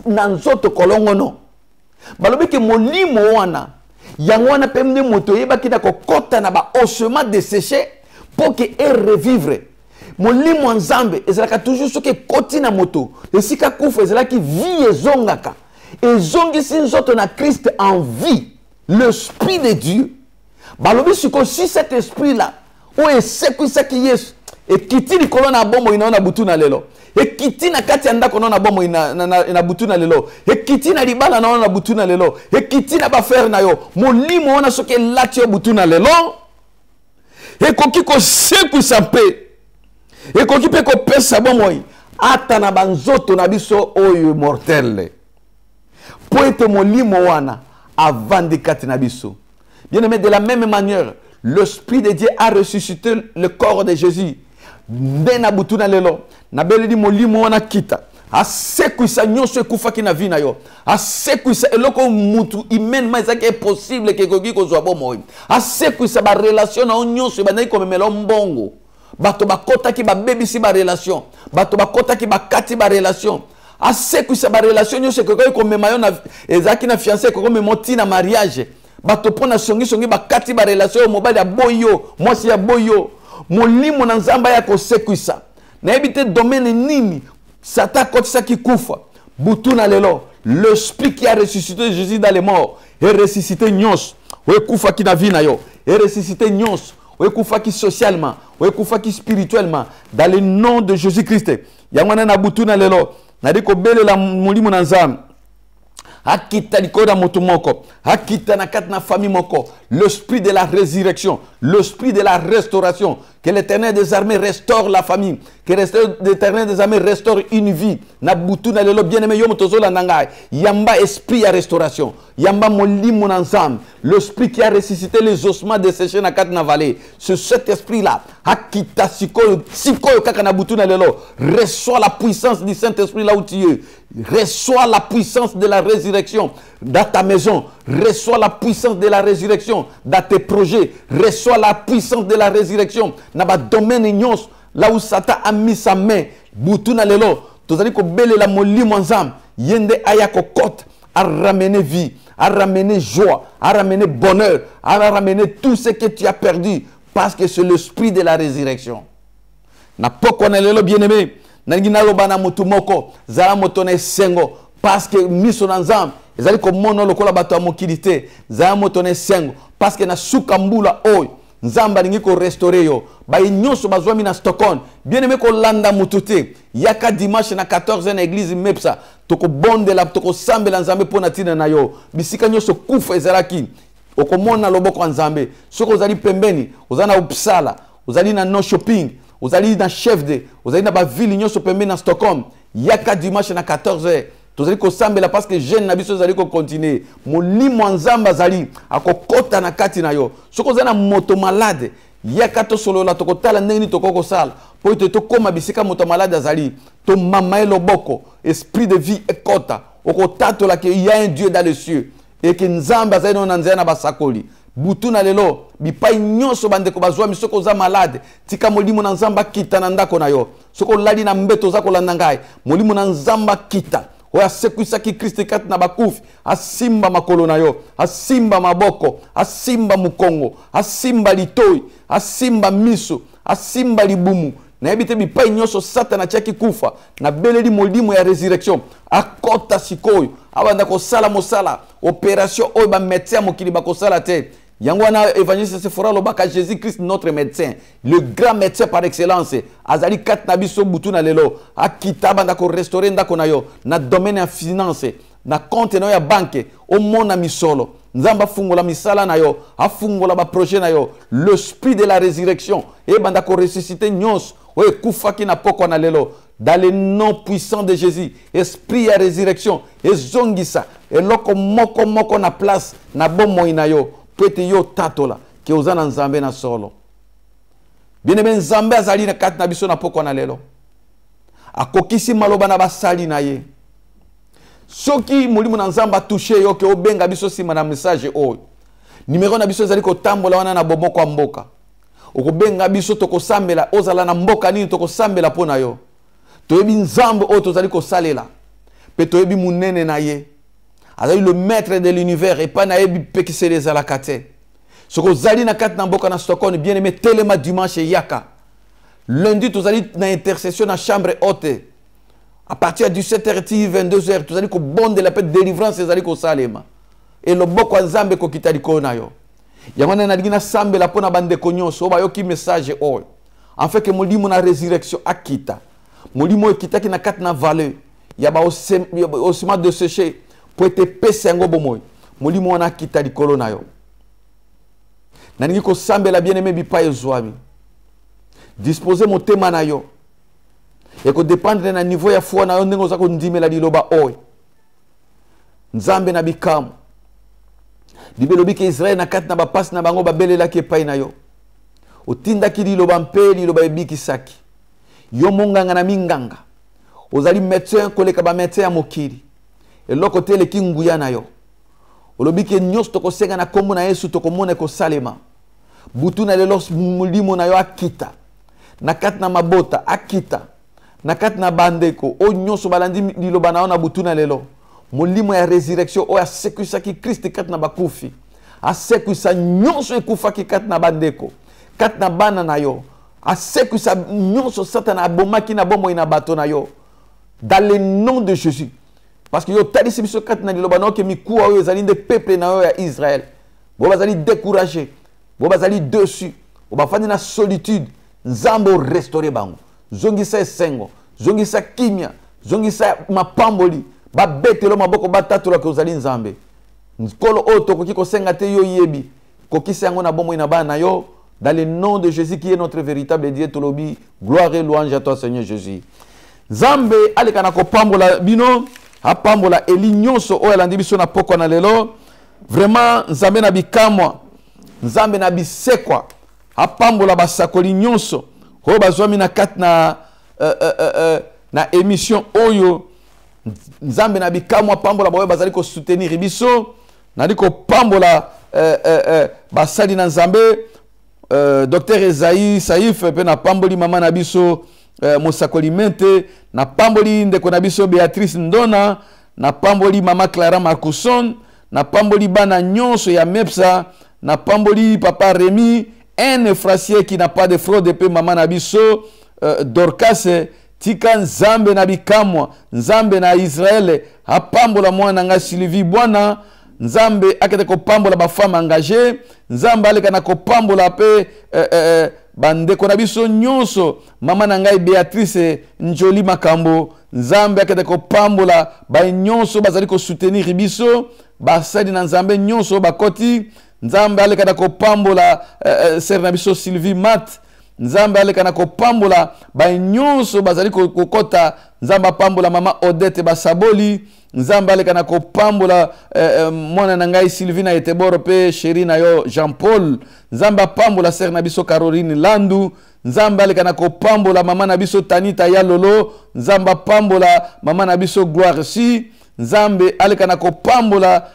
na nzoto kolongono. Balobi ke molimo wana. Yango wana pemne moto yebaki na kokota na ba osement desséché pour que e revivre. Molimo Nzambe ezalaka toujours soki koti na moto. Esika kufa ezalaki vie ezongaka. Ezongisi nzoto na Christ en vie. L'esprit de Dieu. Balobi siko si cet esprit là o esekwisaki Yesu e kiti likolo na bombo ina na butu na lelo. E kiti na kati ya ndako na bombo ina butu na lelo. E kiti na libala na butu na lelo. E kiti na ba frère na yo. Molimo wana soki lati yo butu na lelo. E koki ko sekwisa mpe. E koki pe ko pesa bomoi. Ata na banzoto na biso oyo mortel. Po ete molimo wana avant de kati na biso. Bien aimé, de la même manière, l'Esprit de Dieu a ressuscité le corps de Jésus. Ndena butu na lelo. Na beledi molimo wana kita. Asekwisa nyonso ekufaki na vina yo. Asekwisa eloko mutu humainement ezaki impossible ke koki kozwa bomoi. Asekwisa ba relation na nyonso bandaki komemela mbongo. bato bakota ki ba bebisi ba relation, bato bakota ki ba kati ba relation. Asekwisa ba relation nyonso ekoki komema yo na ezaki na fiancé ekoki komema na mariage. Bato pona songi ba kati ba relation mobali ya boyo, mwasi ya boyo. Molimo na nzamba ya kosekwisa. Na ebite domaine nini Satan kotisa ki kufa. Butuna lelo, l'esprit qui a ressuscité Jésus dans les morts est ressuscité nyos. Oye kufa ki na vie na yo, est ressuscité nyos. Oye kufa ki socialement, oye kufa ki spirituellement dans le nom de Jésus-Christ. Yangwana na butuna lelo, na diko bele la molimo na nzamba. Akita likoda moto moko, akita na kat na famille moko, l'esprit de la résurrection, l'esprit de la restauration, que l'Éternel des armées restaure la famille, que l'Éternel des armées restaure une vie. Na butu na lelo bien-aimé yo motozo la nangai, yamba esprit à restauration, yamba molimo na nzam, l'esprit qui a ressuscité les ossements desséchés na kat na vallée. C'est cet esprit là, akita sikoyo kaka na butu na lelo, reçoit la puissance du Saint-Esprit là où tu es. Reçois la puissance de la résurrection dans ta maison. Reçois la puissance de la résurrection dans tes projets. Reçois la puissance de la résurrection dans le domaine nyos là où Satan a mis sa main. Boutuna lelo, tozali ko bele la molimo nzam, yende aya ko kote à ramener vie, à ramener joie, à ramener bonheur, à ramener tout ce que tu as perdu parce que c'est l'esprit de la résurrection. Na poko na lelo bien-aimé. Nangina lobana mutu moko zala motone sengo parce que miso na nzambe ezali ko mono lokola bato ya mokilité zala motone sengo parce que na suka mbula oy nzambe alingi ko restaurer yo ba nyonso bazwami na Stockholm bien aimé ko landa mutute yaka dimanche na 14 na église mepsa toko bondela toko sambela nzambe pona tina na yo bisika nyonso kufa ezalaki okomona loboko nzambe soko ozali pembeni ozana Uppsala ozali na no shopping. Vous allez dans chef de, vous allez dans la ville nyonso pembe na Stockholm. Yaka dimanche na 14h. Vous allez ko sambela parce que jeune na biso zali ko continuer. Molimo nzamba zali akokota na kati na yo. Soko zana moto malade. Yaka to solo la toko tala ndeni toko ko sala. Po ite to koma bisika moto malade azali. To mama loboko, esprit de vie ekota. Oko tato la que il y a un Dieu dans les cieux et que nzamba zali no nzana na basakoli. Butuna lelo bipai nyonso bandeko bazwa misoko za malade tika molimo na nzamba kita na ndako na yo soko lali na mbeto za kolanda ngai molimo na nzamba kita oya sekwisa ki Kristo kati na bakufi asimba makolo na yo asimba maboko asimba mukongo asimba litoi asimba miso asimba libumu na ebite bipai nyonso Satana chaki kufa na beleli molimo ya résurrection akota sikoyo abanda ko sala mosala opération oyo ba médecin mokili ba ko sala te. Yangwana évangéliste Sephora lobaka Jésus-Christ notre médecin, le grand médecin par excellence. Azali kat na biso butu na lelo, akita banda ko restaurer ndako na yo, na domaine ya finance, na compte na ya banque, au mona misolo. Nzamba fungola misala na yo, afungola ba projet na yo, l'esprit de la résurrection, et banda ko ressusciter nyos, oye kufa ki na poko na lelo. Dans le nom puissant de Jésus, esprit à résurrection, et zongisa, et loko moko na place, na bomo inayo. Pete yo tatola ke ozana nzambe na solo. Bien-aimé nzambe azali na kati na biso na poko na lelo. Akokisi maloba na basali na ye. Soki molimo na nzamba touché yo ke obenga biso sima na message oyo. Numéro na biso ezali ko tambola wana na bomoko ya mboka. Okobenga biso tokosambela ozala na mboka nini tokosambela pona yo. Toyebi nzambe oyo tozali ko salela. Pe toyebi munene na ye. Azali le maître de l'univers et pas naebi pekise les alakate. Soko zali na kat na mboka na Stockholm bien aimé telema dimanche yaka. Lundi tozali na intercession na chambre haute. À partir de 17h 22h tozali ko bonde la paix de délivrance ezali ko salema. Et le boko nzambe ko kitali ko na yo. Yangona na digina sambe la pona bande konyoso ba yoki message oyo. En fait que molimo na résurrection akita. Molimo ekitaki na kat na valeur. Ya ba osima de sécher. Pour être pesengo bomoy molimo wana kita likolo na yo na ningi ko sambela bien aimé bipa ezwami disposer motema na yo et ko dépendre na niveau ya foi na yo ndengo za ko ndimela liloba oy nzambe na bikamu bibelobi ke Israël na kat na ba passe na bango ba belela ke pai na yo otinda ki liloba mpe liloba ebiki saki yo monganga na minganga ozali médecin koleka ba médecin ya mokili. Et l'autre côté, le kinguya na yo. Olobi ke nyos toko senga na kombo na Yesu toko mone ko salema. Butu na lelos mulimo na yo akita. na kati na mabota akita na kati na bandeko o nyonso balandi liloba na butuna lelo molimo ya résurrection o asekwisa ki Christ kati na bakufi asekwisa nyonso ekufaki kati na bandeko kati na bana na yo asekwisa nyonso Satana abomaki na bomoi na bato na yo dans le nom de Jésus. Parce que yo talisi biso kati na liloba na ke mikuwa oyo ezali nde peuple na yo ya Israël bo bazali découragé bo bazali dessus bo bafandi na solitude nzambo restaurer bango zongisa esengo zongisa kimia zongisa mapamboli babetelo maboko batatola ke ozali nzambe nkolo oyo tokoki kosenga te yo yebi kokisa yango na bomoi na bana na yo dans le nom de Jésus qui est notre véritable Dieu tolobi gloire et louange à toi Seigneur Jésus. Nzambe aleka na kopambola bino apambola eli nyonso oyo alandi biso na poko na lelo vraiment nzambe na bikamwa nzambe na bisekwa apambola basakoli nyonso oyo bazwami na kati na na émission oyo nzambe na bikamwa apambola baoyo bazali ko soutenir biso nali kopambola basali na nzambe Docteur Esaïe Saïf pe na pamboli mama na biso mosakoli mente na pamboli ndeko na biso Béatrice Ndona na pamboli mama Clara Marcousson na pamboli bana nyonso ya Mepsa na pamboli papa Rémi un frasier qui n'a pas de fraude pe mama na biso Dorcas tika nzambe na bikamwa nzambe na Israël apambola mwana nga Sylvie bwana nzambe akete kopambola ba femme engagée nzambe aleka na kopambola pe bandeko na biso nyonso mama na ngai Béatrice Njoli Makambo nzambe akete kopambola ba nyonso bazali ko soutenir biso basali na nzambe nyonso bakoti nzambe aleka na kopambola ser na biso Sylvie Mat nzambe aleka na kopambola ba nyonso bazali kokota nzambe apambola mama Odette Basaboli nzambe aleka na kopambola mwana na ngai Sylvina Eteboro pe chéri na yo Jean Paul nzambe apambola ser na biso Caroline Landu nzambe aleka na kopambola mama na biso Tanita Yalolo nzambe apambola mama na biso Gloire si nzambe aleka na kopambola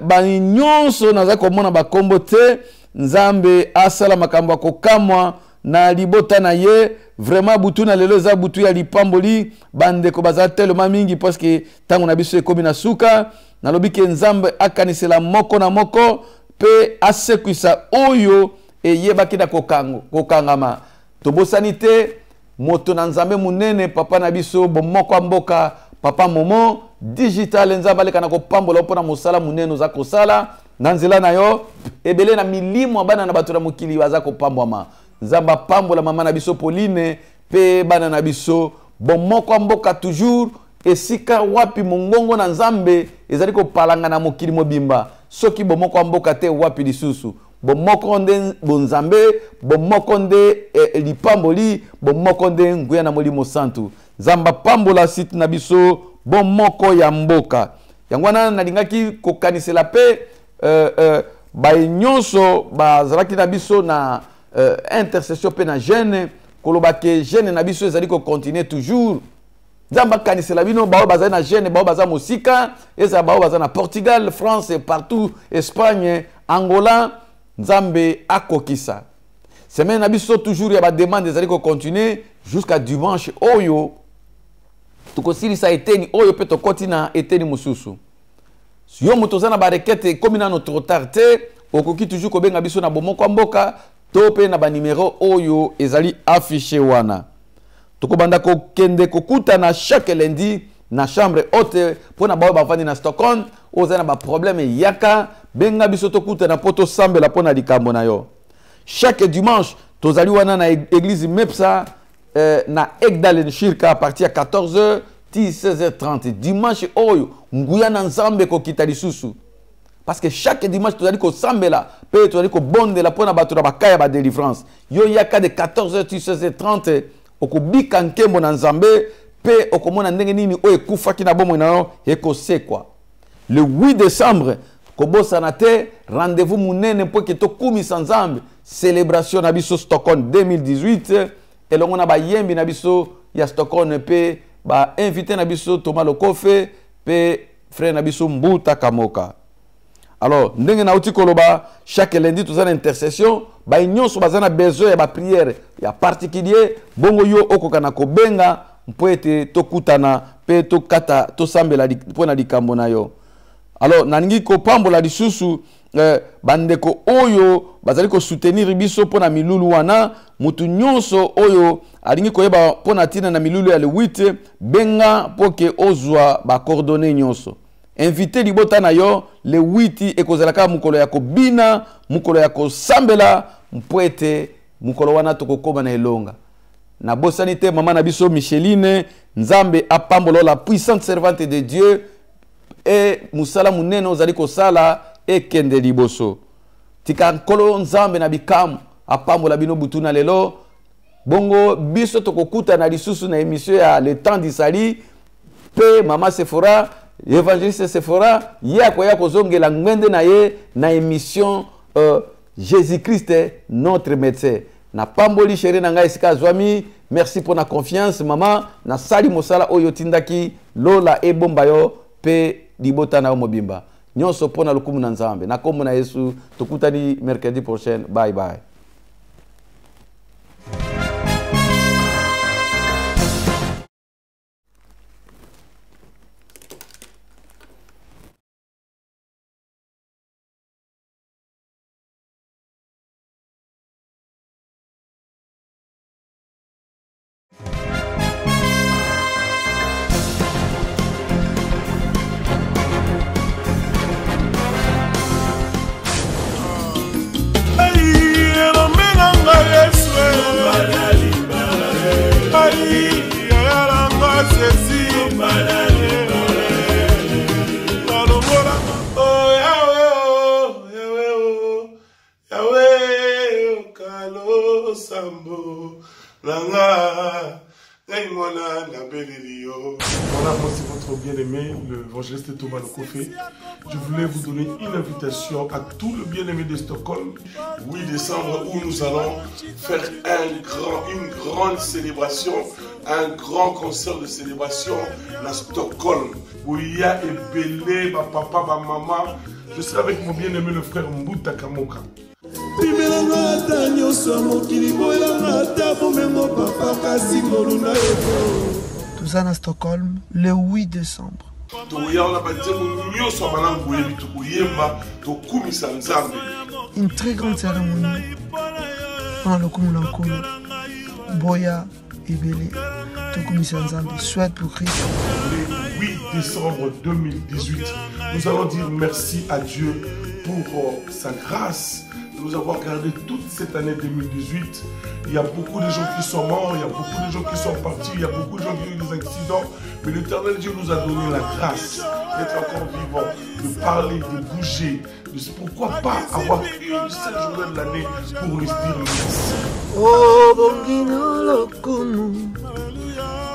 ba nyonso naza komona bakombo te nzambe asala makambo akokamwa na libota na ye vraiment butu na lelo za butu ya lipamboli bandeko baza tellement mingi parce que tango na biso ekomi na suka na lobi ke nzambe akanisela moko na moko pe asekwisa oyo eyebaki na kokangama tobosani te moto na nzambe munene papa na biso bomoko mboka papa momo digital nzambe aleka na kopambola mpona mosala munene za kosala na nzela na yo ebele na milimo bana na bato na mokili baza kopambwama nzamba pambola mama na biso Pauline pe bana na biso bomoko mboka toujours esika wapi mongongo na nzambe ezali kopalanga na mokili mobimba soki bomoko mboka te wapi lisusu bomoko nde bonzambe bomoko nde lipamboli bomoko nde nguya na molimo santu nzamba pambola site na biso bomoko ya mboka yango wana nalingaki kokanisela pe nyonso bazalaki na biso na intercession pe na jeune koloba ke jeune na biso ezali ko continuer toujours nzamba kanisela bino bao bazali na jeune bao baza mosika eza bao baza na Portugal France et partout Espagne Angola nzambe akokisa semaine na biso toujours ya ba demande ezali ko continuer jusqu'à dimanche oyo tukosilisa eteni oyo pe tokoti na eteni mususu yo moto za na ba requête comme na notre retard te okoki toujours ko benga biso na bomoko mboka to pe na ba numéro oyo ezali affiché wana tokobanda ko kende kokuta na chaque lundi na chambre haute pona ba bafandi na Stockholm oza na ba problème yaka benga biso tokuta na poto sambela pona likambo na yo chaque dimanche tozali wana na église Mepsa na Egdalen Shirka à partir à 14h 16h30 dimanche oyo nguya na nzambe ko kita lisusu parce que chaque dimanche tu as dit ko sambela pe tu as dit ko bondela pona bato na bakaya ba délivrance yo yaka de 14h 16h30 okubika nkembo na nzambe pe okomona ndenge nini o ekufaki na bomo na yo ekosekwa le 8 décembre kobosana te rendez-vous munene po ke to kumisa nzambe célébration na biso Stockholm 2018 elongo na bayembi na biso ya Stockholm pe ba invité na biso Thomas Lokofe pe frère na biso Mbuta Kamoka. Alors ndenge na uti koloba chaque lundi tous en intercession bai nyonso bazana besoin ya ba prière ya particulier bongo yo okokana kobenga mpo ete tokutana pe tokata tosambela mpona likambo na yo. Alors naningi kopambola lisusu bandeko oyo bazali ko soutenir biso pona milulu wana mutu nyonso oyo alingi koyeba pona tina na milulu ya le 8 benga poke ozwa ba coordonnées nyonso. Invité libota na yo le 8 ekozalaka mukolo ya kobina mukolo ya kosambela mpwete mukolo wana tokokoma na elonga. Na bosani te mama na biso Micheline Nzambe apambolo la puissante servante de Dieu et musala munene ozali kosala ekende liboso. Tika nkolo Nzambe na bikamu apambola bino butuna lelo bongo biso tokokuta na lisusu na émission ya le temps d'Isali pe mama Sephora évangéliste Sephora ya kozongela ngwende na ye na émission Jésus-Christ notre médecin. Na pamboli chéri na ngai sika zwami, merci pour la confiance mama na sali mosala oyo tindaki lola ebomba yo pe libota na mobimba. Nyonso pona lukumu na Nzambe. Na kombo na Yesu tokutani mercredi prochain. Bye bye. Voilà, moi c'est votre bien-aimé, l'évangéliste Thomas Lokofé. Je voulais vous donner une invitation à tout le bien-aimé de Stockholm. 8 décembre, où nous allons faire une grande célébration, un grand concert de célébration à Stockholm. Où il y a Ebélé, ma papa, ma maman. Je serai avec mon bien-aimé le frère Mbuta Kamoka. Tout ça à Stockholm le 8 décembre. Une très grande cérémonie dans le Kumunankolo, Boya et Belé. Souhaite pour Christ. Le 8 décembre 2018, nous allons dire merci à Dieu pour sa grâce de nous avoir gardé toute cette année 2018. Il y a beaucoup de gens qui sont morts, il y a beaucoup de gens qui sont partis, il y a beaucoup de gens qui ont eu des accidents. Mais l'Éternel Dieu nous a donné la grâce d'être encore vivants, de parler, de bouger. Pourquoi pas avoir une seule journée de l'année pour lui dire merci. Oh, Bongino Lokunu,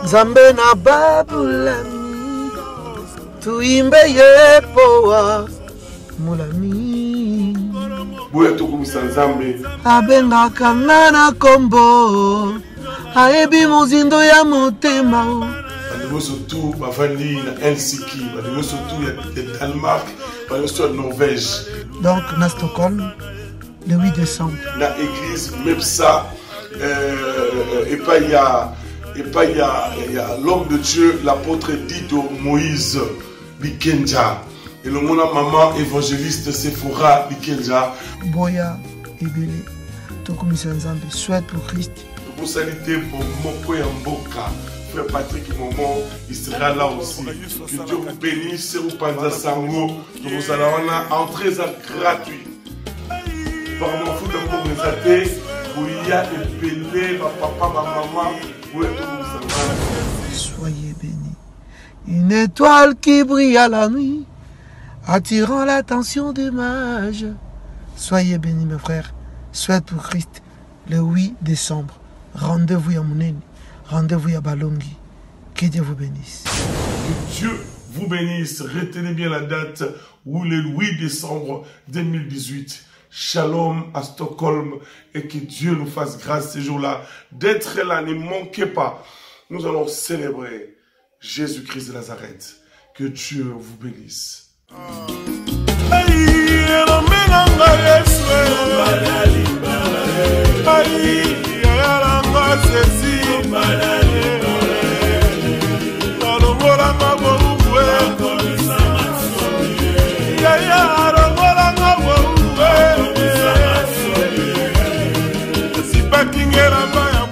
Nzambe na babulami, tuimbe yepoa, mulami. Boya tokumisa Nzambe. Abengaka nga na kombo, ayebi mozindo ya motema. Badimo surtout bavandi na Helsinki, badimo surtout ya Danemark, badimo surtout ya Norvège. Donc na Stockholm, le 8 décembre. La église Mepsa, et pas il y a l'homme de Dieu, l'apôtre Dido Moïse Bikenja. Et le mona maman évangéliste Sephora Bikenja. Boya Ebele, Tokomisa Nzambe, souhaite pour Christ. Pour saliter pour Moko Yamboka. Frère Patrick Momo, il sera là aussi. Que Dieu vous bénisse, vous panza sango. Nous allons entrer gratuit. Par mon foot pour mes athées, où il y a épelé, ma papa, ma maman, où est tout. Soyez bénis. Une étoile qui brille à la nuit, attirant l'attention des mages. Soyez bénis, mes frères. Souhaite pour Christ, le 8 décembre. Rendez-vous à Mouneni. Rendez-vous à Balongi. Que Dieu vous bénisse. Que Dieu vous bénisse. Retenez bien la date où le 8 décembre 2018. Shalom à Stockholm et que Dieu nous fasse grâce ces jours-là. D'être là, ne manquez pas. Nous allons célébrer Jésus-Christ de Nazareth. Que Dieu vous bénisse. Hey, Aïe, yayalanga sesi alongolanga bouwe yaya alongolanga bouwe sipakingela baya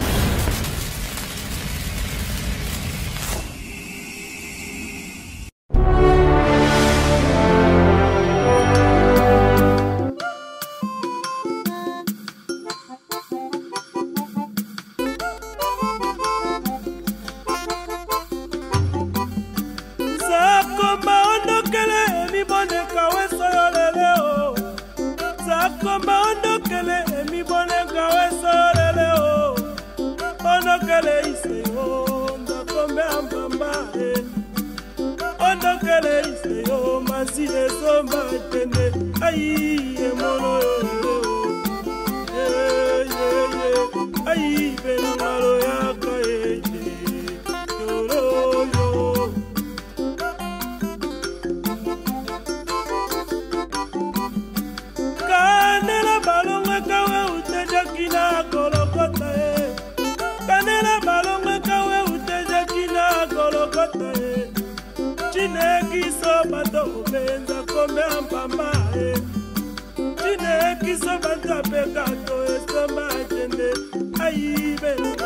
Aïe,